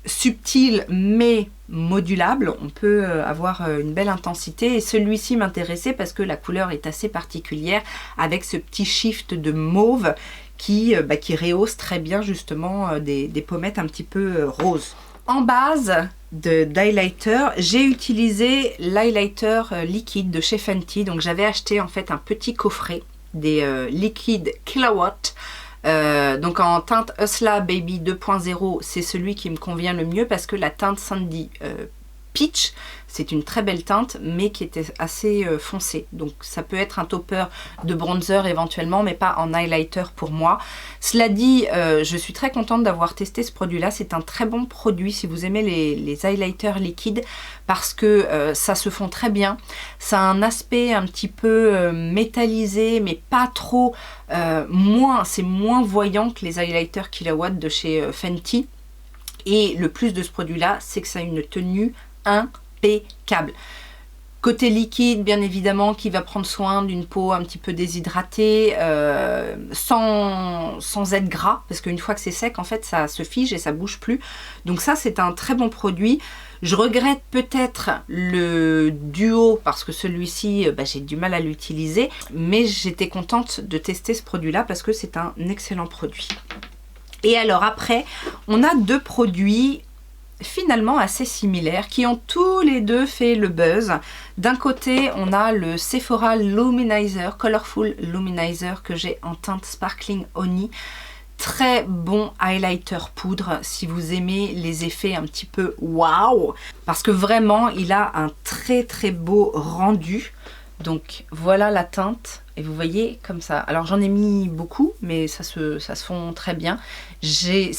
subtil mais modulable. On peut avoir une belle intensité, et celui-ci m'intéressait parce que la couleur est assez particulière avec ce petit shift de mauve qui rehausse très bien justement des pommettes un petit peu roses. En base d'highlighter, j'ai utilisé l'highlighter liquide de chez Fenty. Donc j'avais acheté en fait un petit coffret des liquides Killawatt. Donc en teinte Hustla Baby 2.0, c'est celui qui me convient le mieux, parce que la teinte Sandy Peach, c'est une très belle teinte mais qui était assez foncée, donc ça peut être un topper de bronzer éventuellement, mais pas en highlighter pour moi. Cela dit, je suis très contente d'avoir testé ce produit là. C'est un très bon produit si vous aimez les highlighters liquides, parce que ça se fond très bien. Ça a un aspect un petit peu métallisé, mais pas trop, c'est moins voyant que les highlighters Killawatt de chez Fenty. Et le plus de ce produit là, c'est que ça a une tenue impeccable. Côté liquide, bien évidemment, qui va prendre soin d'une peau un petit peu déshydratée, sans être gras, parce qu'une fois que c'est sec, en fait, ça se fige et ça bouge plus. Donc ça, c'est un très bon produit. Je regrette peut-être le duo, parce que celui-ci, j'ai du mal à l'utiliser, mais j'étais contente de tester ce produit-là parce que c'est un excellent produit. Et alors après, on a deux produits finalement assez similaires qui ont tous les deux fait le buzz. D'un côté, on a le Sephora Luminizer, Colorful Luminizer, que j'ai en teinte Sparkling Honey. Très bon highlighter poudre si vous aimez les effets un petit peu waouh, parce que vraiment il a un très très beau rendu. Donc voilà la teinte, et vous voyez comme ça. Alors j'en ai mis beaucoup, mais ça se fond très bien. J'ai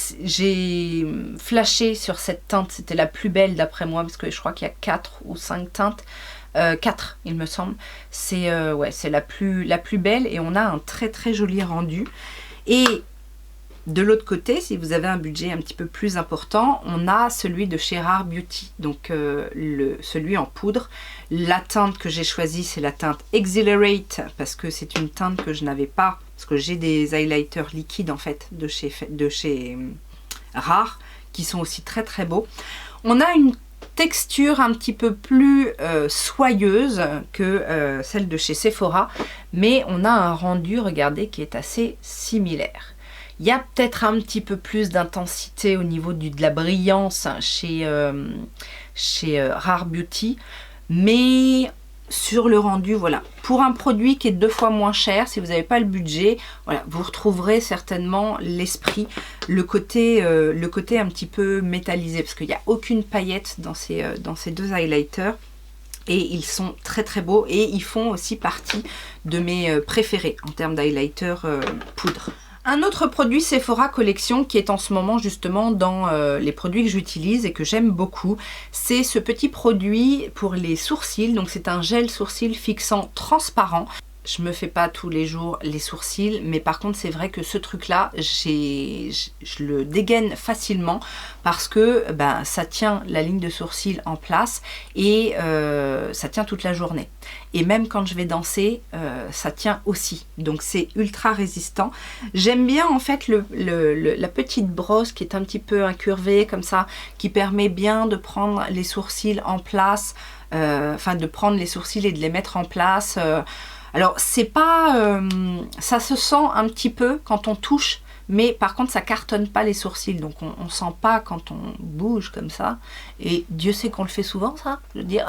flashé sur cette teinte, c'était la plus belle d'après moi, parce que je crois qu'il y a 4 ou 5 teintes. 4 il me semble. C'est ouais, c'est la plus belle et on a un très très joli rendu. Et de l'autre côté, si vous avez un budget un petit peu plus important, on a celui de chez Rare Beauty, donc celui en poudre. La teinte que j'ai choisie, c'est la teinte Exhilarate, parce que c'est une teinte que je n'avais pas, parce que j'ai des highlighters liquides en fait de chez Rare, qui sont aussi très très beaux. On a une texture un petit peu plus soyeuse que celle de chez Sephora, mais on a un rendu, regardez, qui est assez similaire. Il y a peut-être un petit peu plus d'intensité au niveau de la brillance chez Rare Beauty, mais sur le rendu, voilà. Pour un produit qui est 2 fois moins cher, si vous n'avez pas le budget, voilà, vous retrouverez certainement l'esprit, le côté un petit peu métallisé, parce qu'il n'y a aucune paillette dans ces 2 highlighters. Et ils sont très très beaux et ils font aussi partie de mes préférés en termes d'highlighter poudre. Un autre produit Sephora Collection qui est en ce moment justement dans les produits que j'utilise et que j'aime beaucoup, c'est ce petit produit pour les sourcils. Donc c'est un gel sourcil fixant transparent. Je me fais pas tous les jours les sourcils, mais par contre c'est vrai que ce truc là, je le dégaine facilement parce que ben, ça tient la ligne de sourcil en place et ça tient toute la journée. Et même quand je vais danser, ça tient aussi. Donc c'est ultra résistant. J'aime bien en fait la petite brosse qui est un petit peu incurvée comme ça, qui permet bien de prendre les sourcils en place, enfin de prendre les sourcils et de les mettre en place. Alors c'est pas, ça se sent un petit peu quand on touche, mais par contre ça cartonne pas les sourcils, donc on sent pas quand on bouge comme ça, et Dieu sait qu'on le fait souvent ça, je veux dire.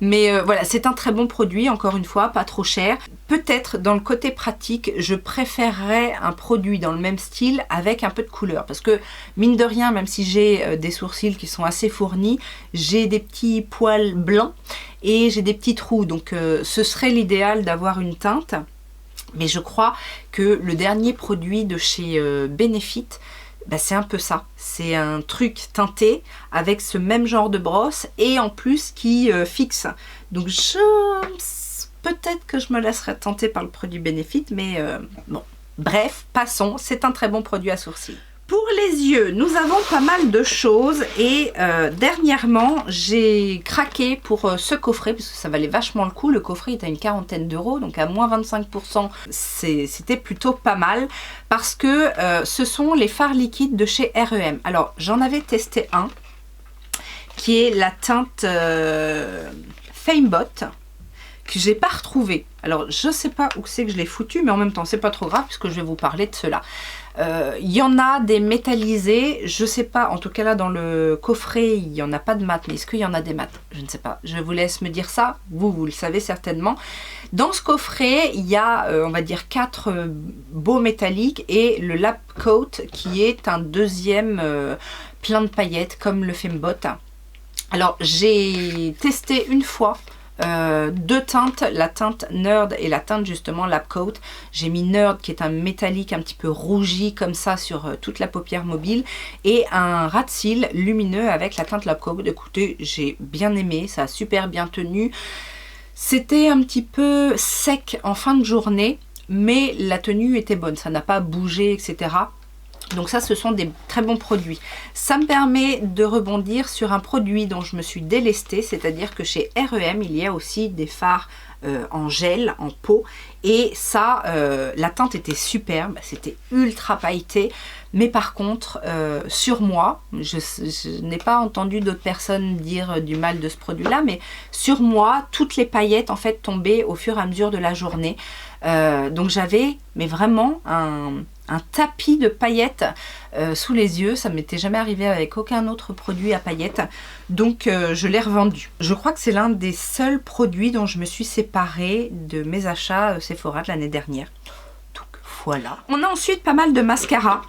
Mais voilà, c'est un très bon produit, encore une fois, pas trop cher. Peut-être dans le côté pratique, je préférerais un produit dans le même style avec un peu de couleur. Parce que mine de rien, même si j'ai des sourcils qui sont assez fournis, j'ai des petits poils blancs et j'ai des petits trous. Donc ce serait l'idéal d'avoir une teinte. Mais je crois que le dernier produit de chez Benefit, bah, c'est un peu ça, c'est un truc teinté avec ce même genre de brosse et en plus qui fixe. Donc peut-être que je me laisserai tenter par le produit Benefit, mais bon, bref, passons, c'est un très bon produit à sourcils. Pour les yeux, nous avons pas mal de choses et dernièrement, j'ai craqué pour ce coffret parce que ça valait vachement le coup. Le coffret est à une quarantaine d'euros, donc à moins 25%, c'était plutôt pas mal parce que ce sont les fards liquides de chez R.E.M. Alors, j'en avais testé un qui est la teinte Famebot que j'ai pas retrouvé. Alors, je sais pas où c'est que je l'ai foutu, mais en même temps, c'est pas trop grave puisque je vais vous parler de cela. Il y en a des métallisés, je sais pas, en tout cas là dans le coffret il n'y en a pas de mat, mais est-ce qu'il y en a des mats? Je ne sais pas, je vous laisse me dire ça, vous le savez certainement. Dans ce coffret il y a on va dire 4 beaux métalliques et le lap coat qui est un deuxième plein de paillettes comme le Fembot. Alors j'ai testé une fois 2 teintes, la teinte Nerd et la teinte justement Lap Coat. J'ai mis Nerd qui est un métallique un petit peu rougi comme ça sur toute la paupière mobile et un ras de cils lumineux avec la teinte Lap Coat. Écoutez, j'ai bien aimé, ça a super bien tenu. C'était un petit peu sec en fin de journée, mais la tenue était bonne, ça n'a pas bougé, etc. Donc ça, ce sont des très bons produits. Ça me permet de rebondir sur un produit dont je me suis délestée, c'est-à-dire que chez R.E.M. il y a aussi des fards en gel, en peau. Et ça, la teinte était superbe, c'était ultra pailleté. Mais par contre, sur moi, je n'ai pas entendu d'autres personnes dire du mal de ce produit-là, mais sur moi, toutes les paillettes en fait tombaient au fur et à mesure de la journée. Donc j'avais, mais vraiment un tapis de paillettes sous les yeux. Ça ne m'était jamais arrivé avec aucun autre produit à paillettes. Donc je l'ai revendu. Je crois que c'est l'un des seuls produits dont je me suis séparée de mes achats Sephora de l'année dernière. Donc voilà. On a ensuite pas mal de mascaras.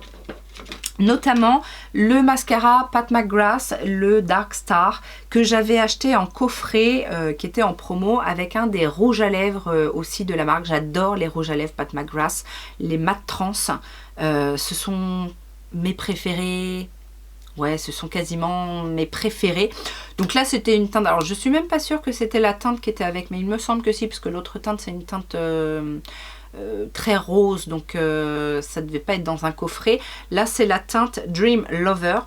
Notamment le mascara Pat McGrath, le Dark Star, que j'avais acheté en coffret, qui était en promo, avec un des rouges à lèvres aussi de la marque. J'adore les rouges à lèvres Pat McGrath, les mat trans. Ce sont mes préférés Ouais, ce sont quasiment mes préférés. Donc là, c'était une teinte... Alors, je suis même pas sûre que c'était la teinte qui était avec, mais il me semble que si, parce que l'autre teinte, c'est une teinte très rose, donc ça devait pas être dans un coffret. Là, c'est la teinte Dream Lover.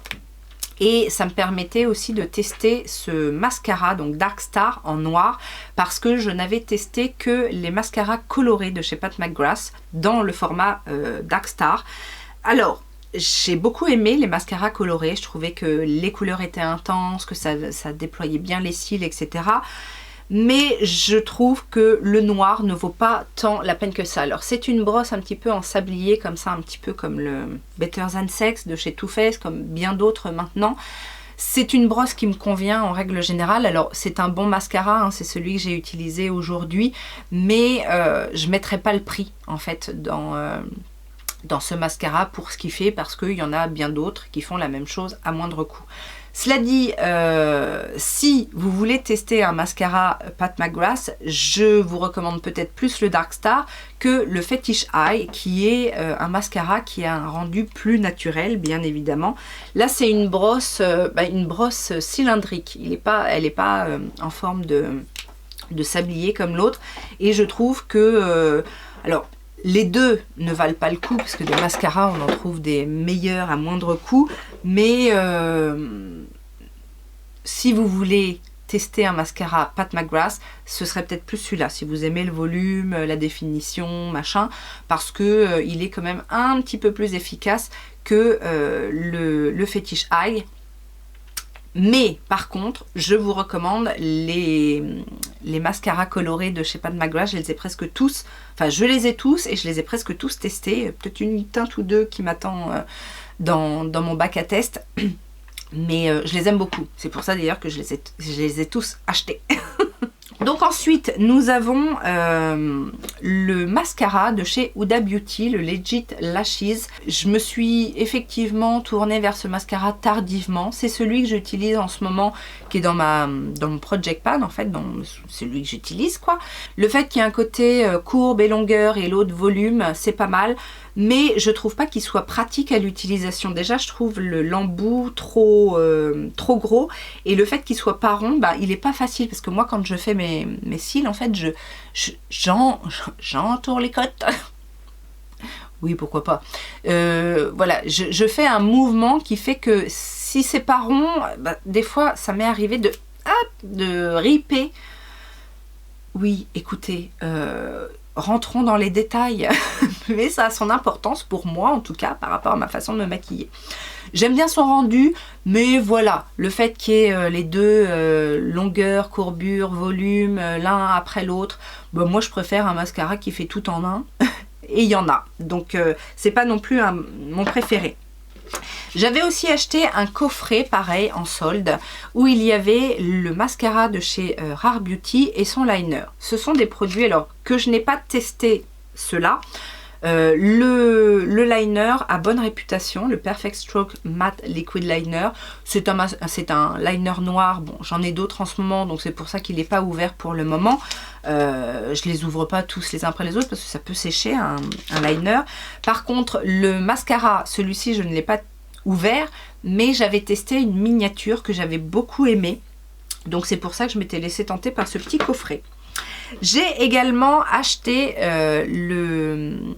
Et ça me permettait aussi de tester ce mascara, donc Dark Star en noir, parce que je n'avais testé que les mascaras colorés de chez Pat McGrath dans le format Dark Star. Alors, j'ai beaucoup aimé les mascaras colorés, je trouvais que les couleurs étaient intenses, que ça déployait bien les cils, etc. Mais je trouve que le noir ne vaut pas tant la peine que ça. Alors c'est une brosse un petit peu en sablier, comme ça, un petit peu comme le Better Than Sex de chez Too Faced, comme bien d'autres maintenant. C'est une brosse qui me convient en règle générale. Alors c'est un bon mascara, hein, c'est celui que j'ai utilisé aujourd'hui, mais je ne mettrai pas le prix en fait dans ce mascara pour ce qu'il fait, parce qu'il y en a bien d'autres qui font la même chose à moindre coût. Cela dit, si vous voulez tester un mascara Pat McGrath, je vous recommande peut-être plus le Dark Star que le Fetish Eye, qui est un mascara qui a un rendu plus naturel, bien évidemment. Là, c'est une brosse cylindrique. Elle n'est pas en forme de sablier comme l'autre. Et je trouve que... alors, les deux ne valent pas le coup, parce que des mascaras, on en trouve des meilleurs à moindre coût. Mais si vous voulez tester un mascara Pat McGrath, ce serait peut-être plus celui-là, si vous aimez le volume, la définition, machin, parce que il est quand même un petit peu plus efficace que le Fetish Eye. Mais par contre, je vous recommande les mascaras colorés de chez Pat McGrath. Je les ai presque tous, enfin je les ai tous et je les ai presque tous testés. Peut-être une teinte ou deux qui m'attend dans mon bac à test. Mais je les aime beaucoup. C'est pour ça d'ailleurs que je les ai tous achetés. Donc ensuite, nous avons le mascara de chez Huda Beauty, le Legit Lashes. Je me suis effectivement tournée vers ce mascara tardivement. C'est celui que j'utilise en ce moment, qui est dans mon Project Pan, en fait, celui que j'utilise, quoi. Le fait qu'il y ait un côté courbe et longueur et l'autre volume, c'est pas mal. Mais je trouve pas qu'il soit pratique à l'utilisation. Déjà, je trouve l'embout trop gros. Et le fait qu'il soit pas rond, bah, il est pas facile. Parce que moi, quand je fais mes cils, en fait, j'entoure les côtes. Oui, pourquoi pas. Voilà, je fais un mouvement qui fait que si c'est pas rond, bah, des fois, ça m'est arrivé de riper. Oui, écoutez... rentrons dans les détails, mais ça a son importance pour moi en tout cas par rapport à ma façon de me maquiller. J'aime bien son rendu, mais voilà, le fait qu'il y ait les deux longueur, courbure, volume, l'un après l'autre, bah, moi je préfère un mascara qui fait tout en un, et il y en a, donc c'est pas non plus mon préféré. J'avais aussi acheté un coffret pareil en solde où il y avait le mascara de chez Rare Beauty et son liner. Ce sont des produits alors que je n'ai pas testé ceux-là. Le liner a bonne réputation, le Perfect Stroke Matte Liquid Liner. C'est un liner noir, bon j'en ai d'autres en ce moment donc c'est pour ça qu'il n'est pas ouvert pour le moment. Je les ouvre pas tous les uns après les autres parce que ça peut sécher un liner. Par contre le mascara, celui-ci je ne l'ai pas ouvert, mais j'avais testé une miniature que j'avais beaucoup aimée, donc c'est pour ça que je m'étais laissé tenter par ce petit coffret. J'ai également acheté le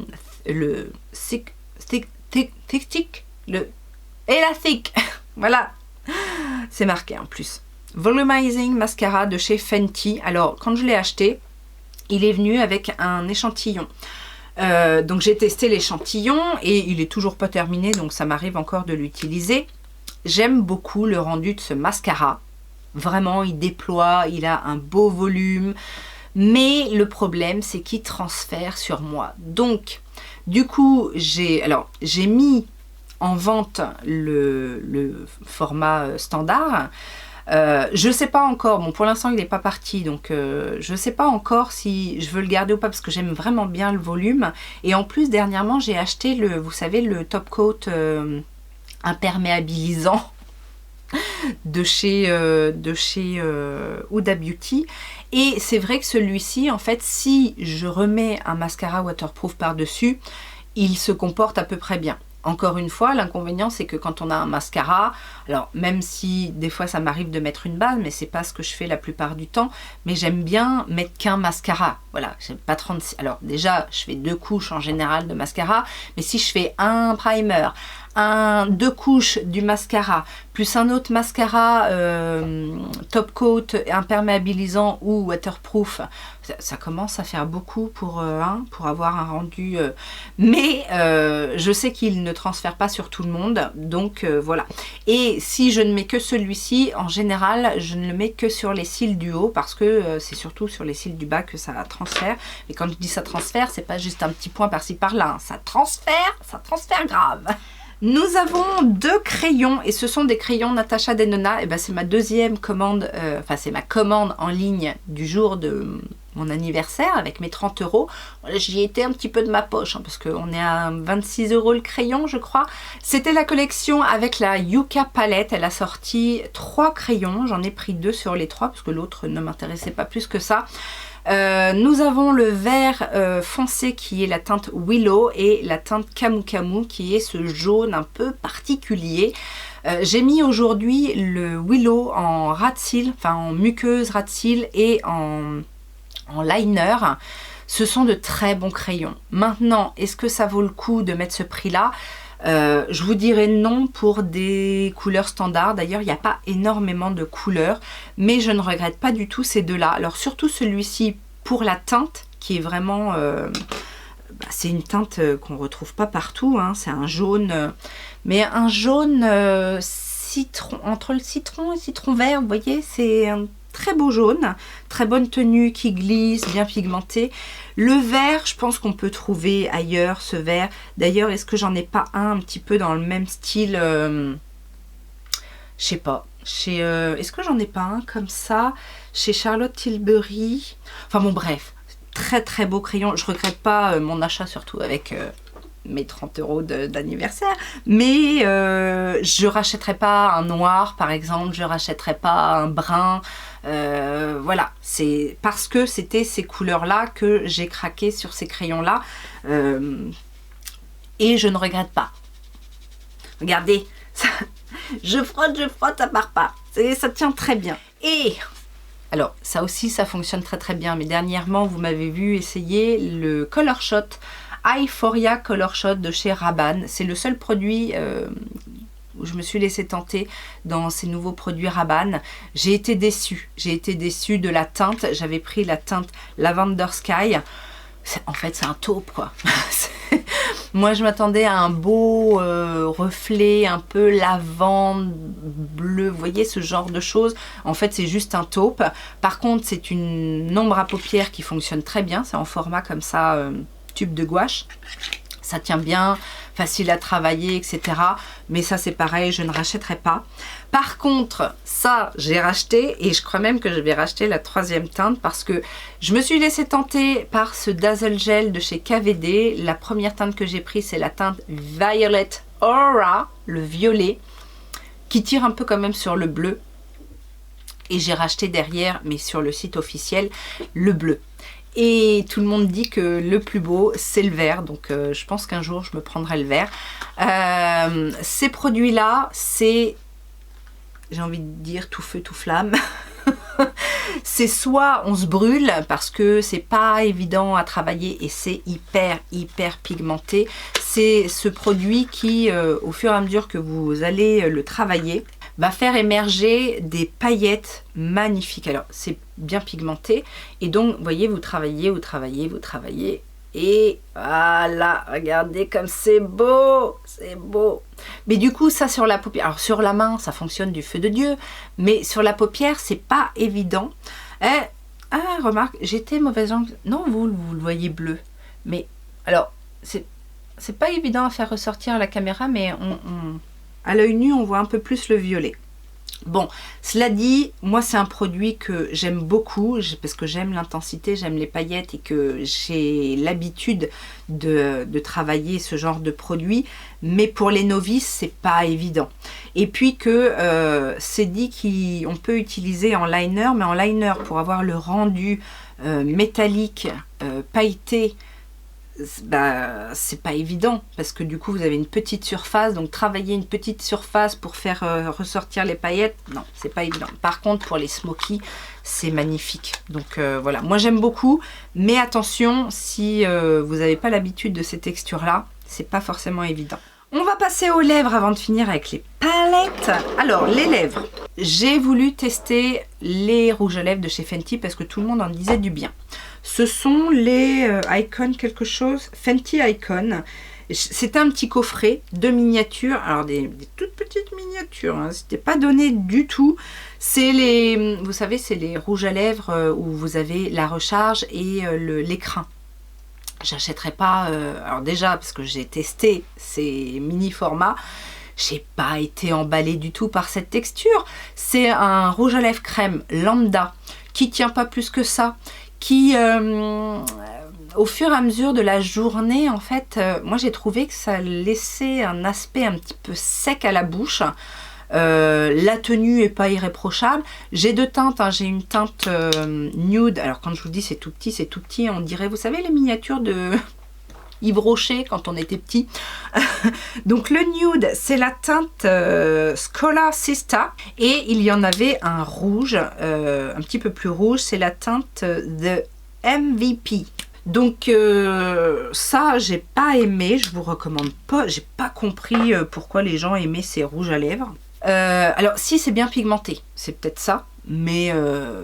Elastic, voilà, c'est marqué en plus, Volumizing Mascara de chez Fenty. Alors quand je l'ai acheté, il est venu avec un échantillon. Donc j'ai testé l'échantillon et il est toujours pas terminé, donc ça m'arrive encore de l'utiliser. J'aime beaucoup le rendu de ce mascara. Vraiment, il déploie, il a un beau volume. Mais le problème, c'est qu'il transfère sur moi. Donc, du coup, j'ai mis en vente le format standard. Je sais pas encore, bon pour l'instant il n'est pas parti, donc je sais pas encore si je veux le garder ou pas parce que j'aime vraiment bien le volume. Et en plus dernièrement j'ai acheté vous savez le top coat imperméabilisant de chez Huda Beauty. Et c'est vrai que celui-ci en fait si je remets un mascara waterproof par dessus, il se comporte à peu près bien. Encore une fois, l'inconvénient c'est que quand on a un mascara, alors même si des fois ça m'arrive de mettre une base, mais c'est pas ce que je fais la plupart du temps, mais j'aime bien mettre qu'un mascara. Voilà, j'aime pas 36. Alors déjà, je fais 2 couches en général de mascara, mais si je fais un primer, 2 couches du mascara, plus un autre mascara top coat imperméabilisant ou waterproof, ça commence à faire beaucoup pour avoir un rendu. Mais je sais qu'il ne transfère pas sur tout le monde, donc voilà. Et si je ne mets que celui-ci, en général, je ne le mets que sur les cils du haut, parce que c'est surtout sur les cils du bas que ça transfère. Et quand je dis ça transfère, c'est pas juste un petit point par-ci par-là, hein. Ça transfère grave. Nous avons 2 crayons et ce sont des crayons Natasha Denona. Et ben c'est ma deuxième commande, enfin c'est ma commande en ligne du jour de mon anniversaire avec mes 30 €. J'y étais un petit peu de ma poche hein, parce qu'on est à 26 € le crayon je crois. C'était la collection avec la Yuka palette. Elle a sorti 3 crayons. J'en ai pris 2 sur les 3 parce que l'autre ne m'intéressait pas plus que ça. Nous avons le vert foncé qui est la teinte Willow et la teinte Camu Camu qui est ce jaune un peu particulier. J'ai mis aujourd'hui le Willow en ras de cils, enfin en muqueuse ras de cils et en liner. Ce sont de très bons crayons. Maintenant, est-ce que ça vaut le coup de mettre ce prix-là? Je vous dirais non pour des couleurs standards. D'ailleurs, il n'y a pas énormément de couleurs, mais je ne regrette pas du tout ces deux-là. Alors surtout celui-ci pour la teinte, qui est vraiment... c'est une teinte qu'on ne retrouve pas partout. Hein. C'est un jaune, mais un jaune citron, entre le citron et le citron vert, vous voyez, c'est un très beau jaune, très bonne tenue qui glisse, bien pigmenté. Le vert, je pense qu'on peut trouver ailleurs ce vert. D'ailleurs, est-ce que j'en ai pas un petit peu dans le même style je sais pas. Est-ce que j'en ai pas un comme ça chez Charlotte Tilbury? Enfin bon, bref, très très beau crayon. Je regrette pas mon achat, surtout avec mes 30 € d'anniversaire, mais je rachèterai pas un noir par exemple, je rachèterai pas un brun. Voilà, c'est parce que c'était ces couleurs là que j'ai craqué sur ces crayons là et je ne regrette pas. Regardez ça, je frotte, ça part pas, ça tient très bien. Et alors ça aussi ça fonctionne très très bien, mais dernièrement vous m'avez vu essayer le Color Shot Euphoria Color Shot de chez Rabanne. C'est le seul produit où je me suis laissée tenter dans ces nouveaux produits Rabanne. J'ai été déçue de la teinte. J'avais pris la teinte Lavender Sky. En fait c'est un taupe quoi. Moi je m'attendais à un beau reflet un peu lavande bleu, vous voyez ce genre de choses. En fait c'est juste un taupe. Par contre c'est une ombre à paupières qui fonctionne très bien. C'est en format comme ça tube de gouache, ça tient bien, facile à travailler, etc. Mais ça c'est pareil, je ne rachèterai pas. Par contre, ça j'ai racheté et je crois même que je vais racheter la 3e teinte parce que je me suis laissée tenter par ce Dazzle Gel de chez KVD. La première teinte que j'ai prise c'est la teinte Violet Aura, le violet, qui tire un peu quand même sur le bleu. Et j'ai racheté derrière, mais sur le site officiel, le bleu. Et tout le monde dit que le plus beau c'est le vert, donc je pense qu'un jour je me prendrai le vert. Ces produits là c'est, j'ai envie de dire, tout feu tout flamme. C'est soit on se brûle parce que c'est pas évident à travailler et c'est hyper pigmenté. C'est ce produit qui au fur et à mesure que vous allez le travailler va faire émerger des paillettes magnifiques. Alors c'est bien pigmenté et donc vous voyez, vous travaillez et voilà, regardez comme c'est beau, mais du coup ça sur la paupière, alors sur la main ça fonctionne du feu de Dieu, mais sur la paupière c'est pas évident. Remarque, j'étais mauvaise langue, non vous le voyez bleu, mais alors c'est pas évident à faire ressortir à la caméra, mais à l'œil nu on voit un peu plus le violet. Bon, cela dit, moi c'est un produit que j'aime beaucoup parce que j'aime l'intensité, j'aime les paillettes et que j'ai l'habitude de travailler ce genre de produit, mais pour les novices c'est pas évident. Et puis que c'est dit qu'on peut utiliser en liner, mais en liner pour avoir le rendu métallique, pailleté, bah, c'est pas évident parce que du coup vous avez une petite surface, donc travailler une petite surface pour faire ressortir les paillettes, non, c'est pas évident. Par contre pour les smokies, c'est magnifique. Donc voilà, moi j'aime beaucoup, mais attention, si vous n'avez pas l'habitude de ces textures là, c'est pas forcément évident. On va passer aux lèvres avant de finir avec les palettes. Alors, les lèvres. J'ai voulu tester les rouges à lèvres de chez Fenty parce que tout le monde en disait du bien. Ce sont les Icon quelque chose, Fenty Icon. C'était un petit coffret de miniatures. Alors, des toutes petites miniatures. Hein. C'était pas donné du tout. C'est les, vous savez, c'est les rouges à lèvres où vous avez la recharge et l'écrin. J'achèterai pas, alors déjà parce que j'ai testé ces mini formats, j'ai pas été emballée du tout par cette texture. C'est un rouge à lèvres crème lambda qui tient pas plus que ça, qui au fur et à mesure de la journée en fait, moi j'ai trouvé que ça laissait un aspect un petit peu sec à la bouche. La tenue est pas irréprochable. J'ai deux teintes, hein. J'ai une teinte nude. Alors quand je vous dis c'est tout petit, on dirait, vous savez, les miniatures de Yves Rocher quand on était petit. Donc le nude, c'est la teinte Scholar Sista. Et il y en avait un rouge, un petit peu plus rouge, c'est la teinte The MVP. Donc ça j'ai pas aimé, je vous recommande pas, j'ai pas compris pourquoi les gens aimaient ces rouges à lèvres. Alors si c'est bien pigmenté, c'est peut-être ça, mais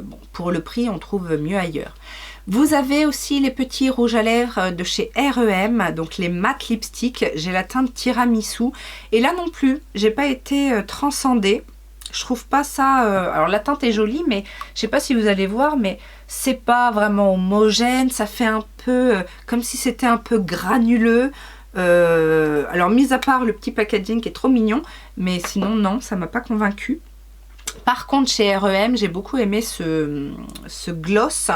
bon, pour le prix on trouve mieux ailleurs. Vous avez aussi les petits rouges à lèvres de chez R.E.M, donc les matte lipstick. J'ai la teinte tiramisu et là non plus j'ai pas été transcendée. Je trouve pas ça, alors la teinte est jolie, mais je sais pas si vous allez voir, mais c'est pas vraiment homogène, ça fait un peu comme si c'était un peu granuleux. Alors mis à part le petit packaging qui est trop mignon, mais sinon non, ça m'a pas convaincu. Par contre chez R.E.M j'ai beaucoup aimé ce gloss,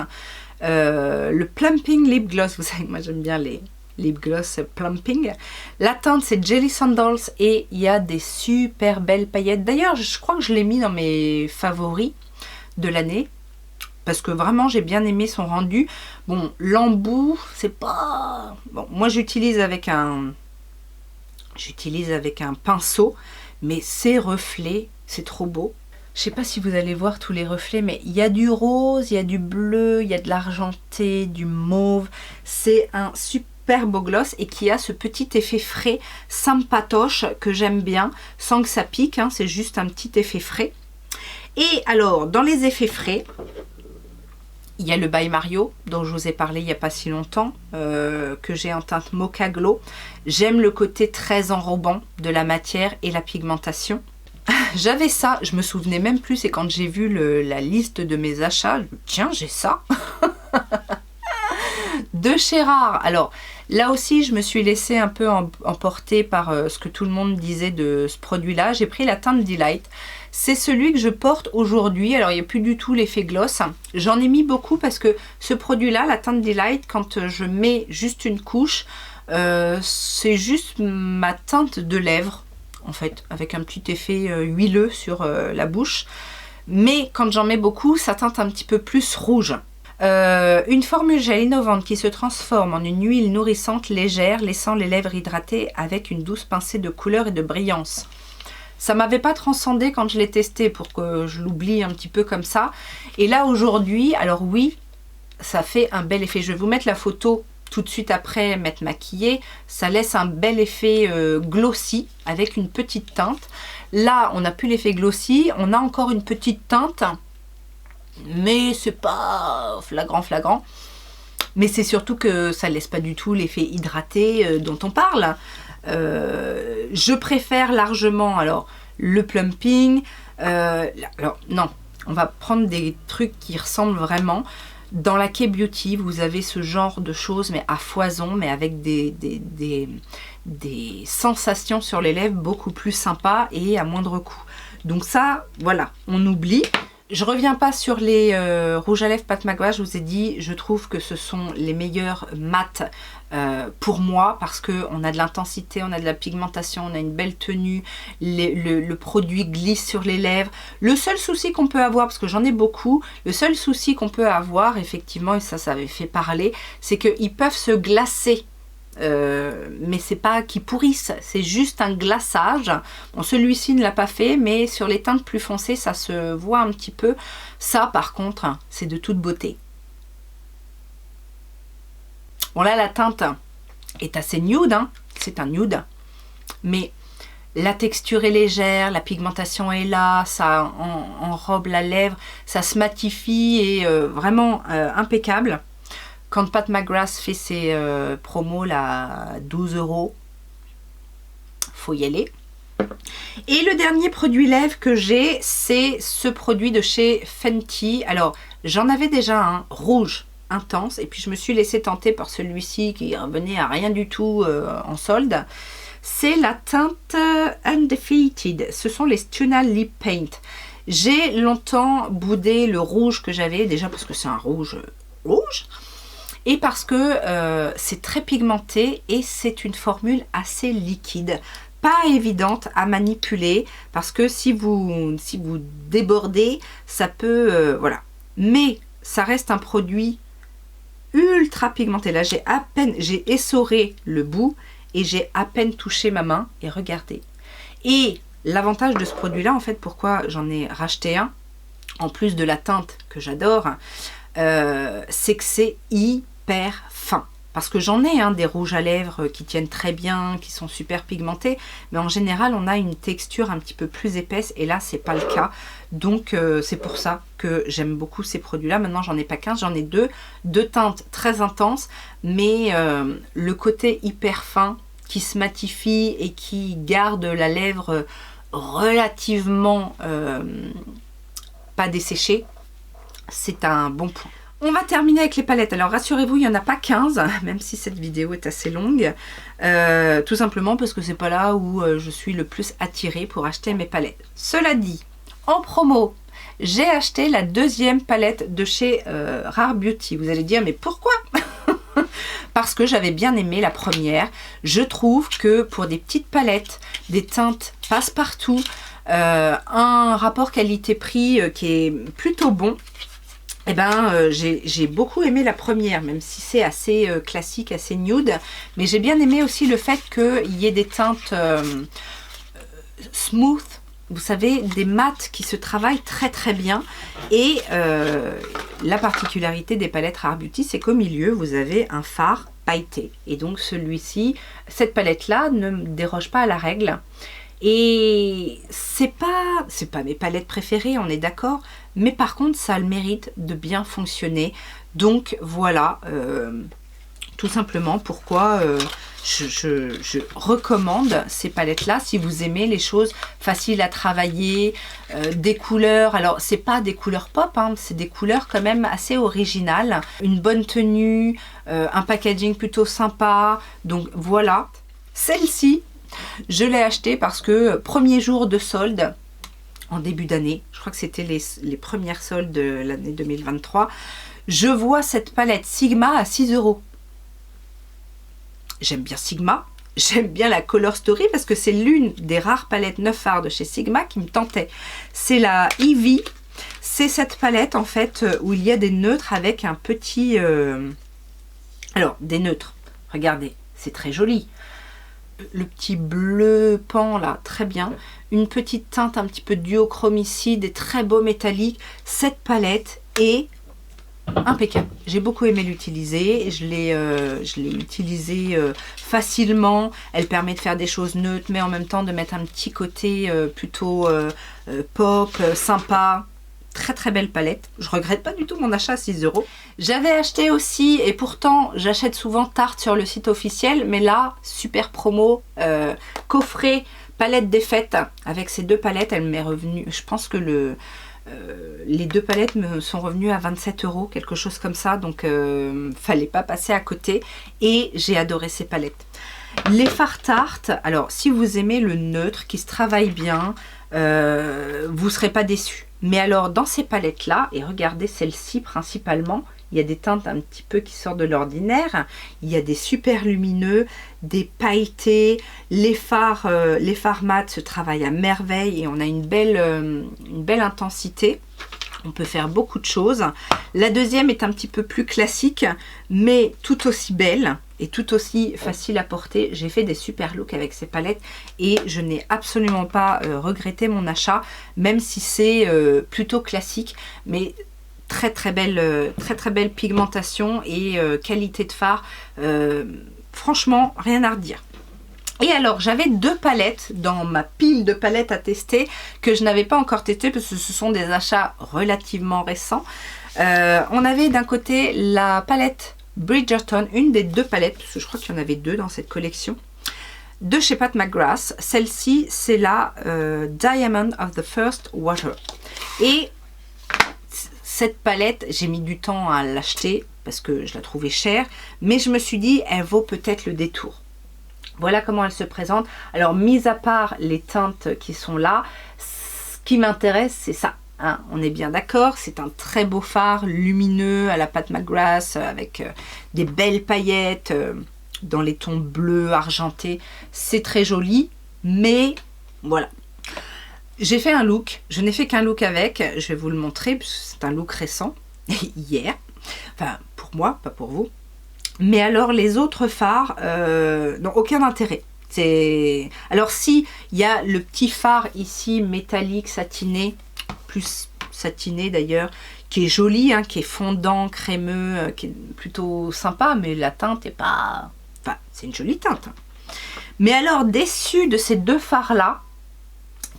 le plumping lip gloss. Vous savez que moi j'aime bien les lip gloss plumping. La teinte c'est Jelly Sandals et il y a des super belles paillettes. D'ailleurs je crois que je l'ai mis dans mes favoris de l'année. Parce que vraiment j'ai bien aimé son rendu. Bon, l'embout, c'est pas... Bon, moi j'utilise avec un pinceau, mais ces reflets, c'est trop beau. Je sais pas si vous allez voir tous les reflets, mais il y a du rose, il y a du bleu, il y a de l'argenté, du mauve. C'est un super beau gloss et qui a ce petit effet frais, sympatoche, que j'aime bien, sans que ça pique, hein, c'est juste un petit effet frais. Et alors, dans les effets frais... Il y a le By Mario, dont je vous ai parlé il n'y a pas si longtemps, que j'ai en teinte Mocha Glow. J'aime le côté très enrobant de la matière et la pigmentation. J'avais ça, je me souvenais même plus, et quand j'ai vu la liste de mes achats, je me dis, tiens, j'ai ça. De chez Rare. Alors, là aussi, je me suis laissée un peu emporter par ce que tout le monde disait de ce produit-là. J'ai pris la teinte Delight. C'est celui que je porte aujourd'hui. Alors, il n'y a plus du tout l'effet gloss. J'en ai mis beaucoup parce que ce produit-là, la teinte Delight, quand je mets juste une couche, c'est juste ma teinte de lèvres, en fait, avec un petit effet huileux sur la bouche. Mais quand j'en mets beaucoup, ça teinte un petit peu plus rouge. Une formule gel innovante qui se transforme en une huile nourrissante légère, laissant les lèvres hydratées avec une douce pincée de couleur et de brillance. Ça m'avait pas transcendé quand je l'ai testé pour que je l'oublie un petit peu comme ça. Et là aujourd'hui, alors oui, ça fait un bel effet. Je vais vous mettre la photo tout de suite après m'être maquillée. Ça laisse un bel effet glossy avec une petite teinte. Là, on n'a plus l'effet glossy, on a encore une petite teinte. Mais c'est pas flagrant. Mais c'est surtout que ça laisse pas du tout l'effet hydraté dont on parle. Je préfère largement alors le plumping. Alors non, on va prendre des trucs qui ressemblent vraiment. Dans la K-Beauty, vous avez ce genre de choses, mais à foison, mais avec des sensations sur les lèvres beaucoup plus sympas et à moindre coût. Donc ça, voilà, on oublie. Je reviens pas sur les rouges à lèvres Pat McGrath, je vous ai dit, je trouve que ce sont les meilleurs mat pour moi parce qu'on a de l'intensité, on a de la pigmentation, on a une belle tenue, le produit glisse sur les lèvres. Le seul souci qu'on peut avoir, parce que j'en ai beaucoup, le seul souci qu'on peut avoir effectivement, et ça avait fait parler, c'est qu'ils peuvent se glacer mais c'est pas qu'ils pourrissent, c'est juste un glaçage. Bon, celui-ci ne l'a pas fait, mais sur les teintes plus foncées, ça se voit un petit peu. Ça, par contre, c'est de toute beauté. Bon, là, la teinte est assez nude, hein. C'est un nude, mais la texture est légère, la pigmentation est là, ça enrobe la lèvre, ça se matifie et vraiment impeccable. Quand Pat McGrath fait ses promos là, à 12 €, faut y aller. Et le dernier produit lèvres que j'ai, c'est ce produit de chez Fenty. Alors, j'en avais déjà un rouge intense et puis je me suis laissée tenter par celui-ci qui revenait à rien du tout en solde. C'est la teinte Undefeated. Ce sont les Tuna Lip Paint. J'ai longtemps boudé le rouge que j'avais, déjà parce que c'est un rouge rouge, et parce que c'est très pigmenté et c'est une formule assez liquide. Pas évidente à manipuler parce que si vous débordez, ça peut... voilà. Mais ça reste un produit ultra pigmenté. Là, j'ai essoré le bout et j'ai à peine touché ma main et regardez. Et l'avantage de ce produit-là, en fait, pourquoi j'en ai racheté un, en plus de la teinte que j'adore, c'est que c'est hyper fin. Parce que j'en ai des rouges à lèvres qui tiennent très bien, qui sont super pigmentés, mais en général on a une texture un petit peu plus épaisse et là c'est pas le cas. Donc c'est pour ça que j'aime beaucoup ces produits-là. Maintenant j'en ai pas 15, j'en ai deux teintes très intenses, mais le côté hyper fin qui se matifie et qui garde la lèvre relativement pas desséchée, c'est un bon point. On va terminer avec les palettes. Alors rassurez-vous, il n'y en a pas 15, même si cette vidéo est assez longue. Tout simplement parce que c'est pas là où je suis le plus attirée pour acheter mes palettes. Cela dit, en promo, j'ai acheté la deuxième palette de chez Rare Beauty. Vous allez dire, mais pourquoi? Parce que j'avais bien aimé la première. Je trouve que pour des petites palettes, des teintes passe-partout, un rapport qualité-prix qui est plutôt bon, eh ben, j'ai beaucoup aimé la première, même si c'est assez classique, assez nude. Mais j'ai bien aimé aussi le fait qu'il y ait des teintes smooth, vous savez, des mats qui se travaillent très très bien. Et la particularité des palettes Rare Beauty, c'est qu'au milieu, vous avez un fard pailleté. Et donc celui-ci, cette palette-là ne déroge pas à la règle. Et c'est pas mes palettes préférées, on est d'accord, mais par contre ça a le mérite de bien fonctionner. Donc voilà tout simplement pourquoi je recommande ces palettes là si vous aimez les choses faciles à travailler, des couleurs. Alors c'est pas des couleurs pop, c'est des couleurs quand même assez originales, une bonne tenue, un packaging plutôt sympa. Donc voilà, celle-ci je l'ai acheté parce que premier jour de solde en début d'année, je crois que c'était les premières soldes de l'année 2023, je vois cette palette Sigma à 6 €. J'aime bien Sigma, j'aime bien la Color Story parce que c'est l'une des rares palettes 9 fards de chez Sigma qui me tentait. C'est la Eevee, c'est cette palette en fait où il y a des neutres avec un petit... Alors des neutres, regardez, c'est très joli. Le petit bleu pan là, très bien. Une petite teinte un petit peu duochromicide et très beau métallique. Cette palette est impeccable. J'ai beaucoup aimé l'utiliser. Je l'ai utilisée facilement. Elle permet de faire des choses neutres, mais en même temps de mettre un petit côté plutôt pop, sympa. Très très belle palette, je regrette pas du tout mon achat à 6 €. J'avais acheté aussi, et pourtant j'achète souvent Tarte sur le site officiel, mais là, super promo, coffret palette des fêtes. Avec ces deux palettes, elle m'est revenue, je pense que les deux palettes me sont revenues à 27 €, quelque chose comme ça, donc fallait pas passer à côté, et j'ai adoré ces palettes. Les fards Tarte, alors si vous aimez le neutre qui se travaille bien, vous ne serez pas déçus. Mais alors dans ces palettes là, et regardez celle-ci principalement, il y a des teintes un petit peu qui sortent de l'ordinaire, il y a des super lumineux, des pailletés, les fards mat se travaillent à merveille et on a une belle intensité. On peut faire beaucoup de choses. La deuxième est un petit peu plus classique, mais tout aussi belle et tout aussi facile à porter. J'ai fait des super looks avec ces palettes et je n'ai absolument pas regretté mon achat, même si c'est plutôt classique, mais très belle pigmentation et qualité de fard. Franchement, rien à redire. Et alors, j'avais 2 palettes dans ma pile de palettes à tester que je n'avais pas encore testées parce que ce sont des achats relativement récents. On avait d'un côté la palette Bridgerton, une des 2 palettes, parce que je crois qu'il y en avait 2 dans cette collection, de chez Pat McGrath. Celle-ci, c'est la Diamond of the First Water. Et cette palette, j'ai mis du temps à l'acheter parce que je la trouvais chère, mais je me suis dit, elle vaut peut-être le détour. Voilà comment elle se présente. Alors, mis à part les teintes qui sont là, ce qui m'intéresse, c'est ça. Hein, on est bien d'accord, c'est un très beau fard lumineux à la Pat McGrath avec des belles paillettes dans les tons bleus, argentés. C'est très joli, mais voilà. J'ai fait un look, je n'ai fait qu'un look avec, je vais vous le montrer, puisque c'est un look récent, hier. Enfin, pour moi, pas pour vous. Mais alors les autres fards n'ont aucun intérêt. Alors si, il y a le petit fard ici métallique satiné, plus satiné d'ailleurs, qui est joli, hein, qui est fondant, crémeux, qui est plutôt sympa, mais la teinte est pas... Enfin, c'est une jolie teinte. Hein. Mais alors déçue de ces 2 fards là,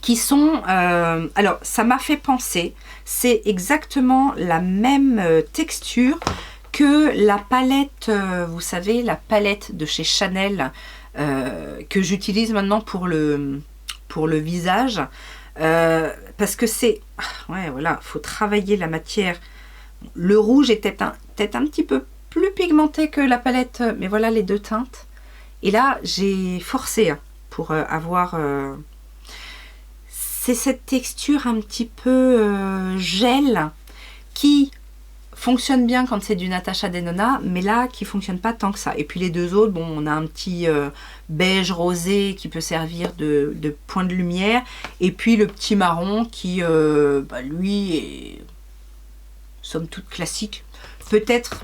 qui sont... alors ça m'a fait penser, c'est exactement la même texture que la palette, vous savez, la palette de chez Chanel que j'utilise maintenant pour le visage. Parce que c'est... Ouais, voilà, il faut travailler la matière. Le rouge est peut-être un petit peu plus pigmenté que la palette, mais voilà les 2 teintes. Et là, j'ai forcé hein, pour avoir... C'est cette texture un petit peu gel qui... fonctionne bien quand c'est du Natasha Denona, mais là qui fonctionne pas tant que ça. Et puis les 2 autres, bon, on a un petit beige rosé qui peut servir de point de lumière, et puis le petit marron qui, lui, est somme toute classique, peut-être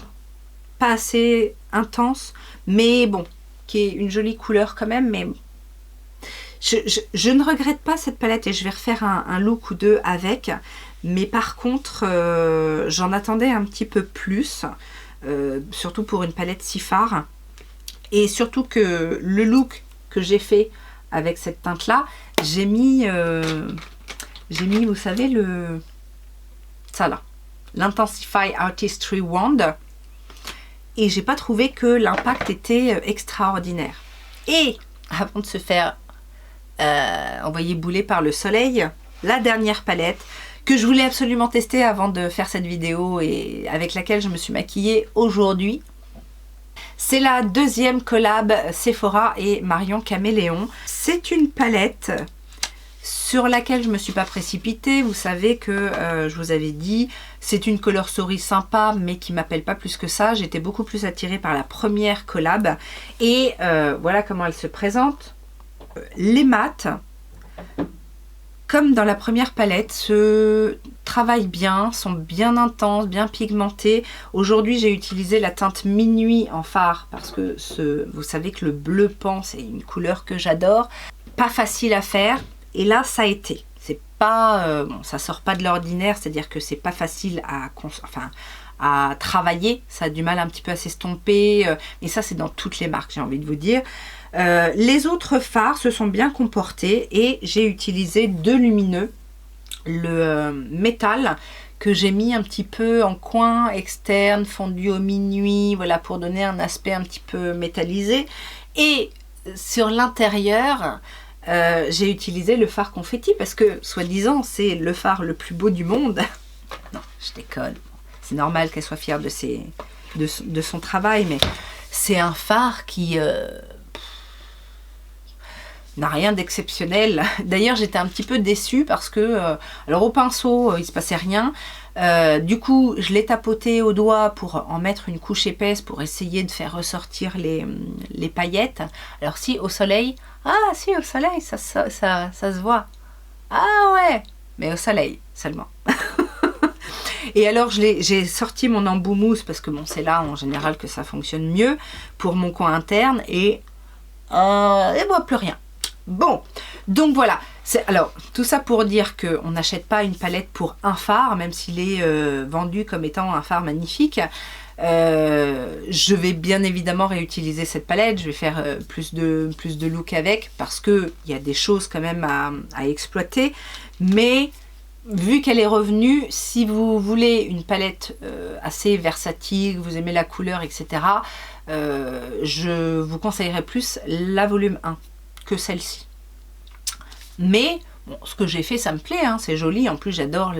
pas assez intense, mais bon, qui est une jolie couleur quand même, mais je ne regrette pas cette palette et je vais refaire un look ou 2 avec. Mais par contre, j'en attendais un petit peu plus, surtout pour une palette si fard. Et surtout que le look que j'ai fait avec cette teinte-là, j'ai mis, vous savez, ça là, l'Intensify Artistry Wand. Et j'ai pas trouvé que l'impact était extraordinaire. Et avant de se faire envoyer bouler par le soleil, la dernière palette que je voulais absolument tester avant de faire cette vidéo et avec laquelle je me suis maquillée aujourd'hui. C'est la 2e collab Sephora et Marion Caméléon. C'est une palette sur laquelle je ne me suis pas précipitée. Vous savez que je vous avais dit, c'est une colostory sympa mais qui ne m'appelle pas plus que ça. J'étais beaucoup plus attirée par la première collab. Et voilà comment elle se présente. Les mats, comme dans la première palette, se travaillent bien, sont bien intenses, bien pigmentées. Aujourd'hui, j'ai utilisé la teinte Minuit en fard parce que vous savez que le bleu pan, c'est une couleur que j'adore. Pas facile à faire. Et là, ça a été. C'est pas, bon, ça sort pas de l'ordinaire, c'est-à-dire que c'est pas facile à travailler. Ça a du mal un petit peu à s'estomper. Et ça, c'est dans toutes les marques, j'ai envie de vous dire. Les autres fards se sont bien comportés et j'ai utilisé 2 lumineux, le métal que j'ai mis un petit peu en coin externe, fondu au minuit, voilà, pour donner un aspect un petit peu métallisé. Et sur l'intérieur, j'ai utilisé le fard confetti parce que, soi-disant, c'est le fard le plus beau du monde. Non, je déconne. C'est normal qu'elle soit fière de son travail, mais c'est un fard qui... n'a rien d'exceptionnel. D'ailleurs, j'étais un petit peu déçue parce que, alors au pinceau, il se passait rien. Du coup, je l'ai tapoté au doigt pour en mettre une couche épaisse pour essayer de faire ressortir les paillettes. Alors si, au soleil, si, au soleil, ça se voit. Ah ouais, mais au soleil seulement. Et alors j'ai sorti mon embout mousse parce que bon, c'est là en général que ça fonctionne mieux pour mon coin interne et moi plus rien. Bon, donc voilà. Alors, tout ça pour dire qu'on n'achète pas une palette pour un fard, même s'il est vendu comme étant un fard magnifique. Je vais bien évidemment réutiliser cette palette, je vais faire plus de look avec, parce qu'il y a des choses quand même à exploiter. Mais vu qu'elle est revenue, si vous voulez une palette assez versatile, vous aimez la couleur, etc., je vous conseillerais plus la volume 1 que celle-ci. Mais bon, ce que j'ai fait, ça me plaît, hein, c'est joli. En plus, j'adore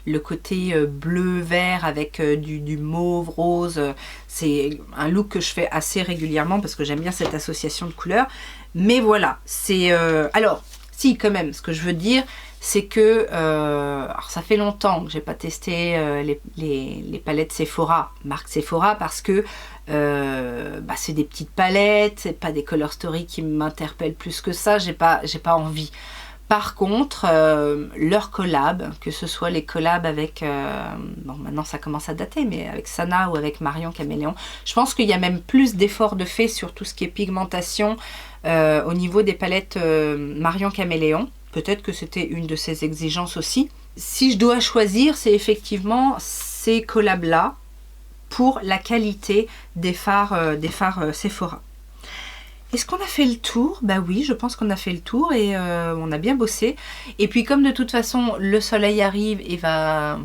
le côté bleu-vert avec du mauve, rose. C'est un look que je fais assez régulièrement parce que j'aime bien cette association de couleurs. Mais voilà, c'est... alors, si, quand même, ce que je veux dire, c'est que... alors, ça fait longtemps que j'ai pas testé les palettes Sephora, marque Sephora, parce que c'est des petites palettes, c'est pas des color story qui m'interpellent plus que ça, j'ai pas envie. Par contre, leurs collabs, que ce soit les collabs avec, bon maintenant ça commence à dater, mais avec Sana ou avec Marion Caméléon, je pense qu'il y a même plus d'efforts de fait sur tout ce qui est pigmentation au niveau des palettes Marion Caméléon. Peut-être que c'était une de ses exigences aussi. Si je dois choisir, c'est effectivement ces collabs-là pour la qualité des fards Sephora. Est-ce qu'on a fait le tour? Bah oui, je pense qu'on a fait le tour et on a bien bossé. Et puis comme de toute façon, le soleil arrive et va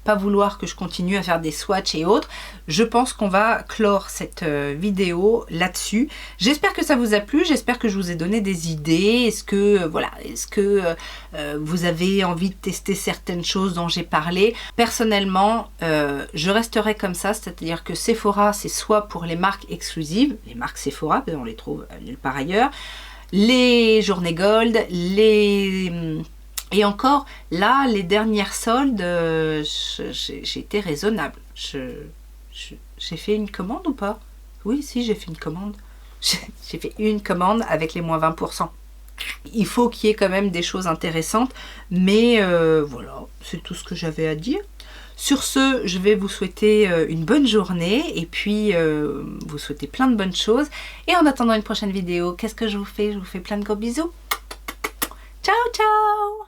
pas vouloir que je continue à faire des swatchs et autres, je pense qu'on va clore cette vidéo là-dessus. J'espère que ça vous a plu, j'espère que je vous ai donné des idées. Est-ce que vous avez envie de tester certaines choses dont j'ai parlé? Personnellement, je resterai comme ça, c'est-à-dire que Sephora, c'est soit pour les marques exclusives, les marques Sephora, on les trouve nulle part ailleurs, les journées gold, et encore, là, les dernières soldes, j'ai été raisonnable. J'ai fait une commande ou pas? Oui, si, j'ai fait une commande. J'ai fait une commande avec les moins 20%. Il faut qu'il y ait quand même des choses intéressantes. Mais voilà, c'est tout ce que j'avais à dire. Sur ce, je vais vous souhaiter une bonne journée. Et puis, vous souhaiter plein de bonnes choses. Et en attendant une prochaine vidéo, qu'est-ce que je vous fais? Je vous fais plein de gros bisous. Ciao, ciao!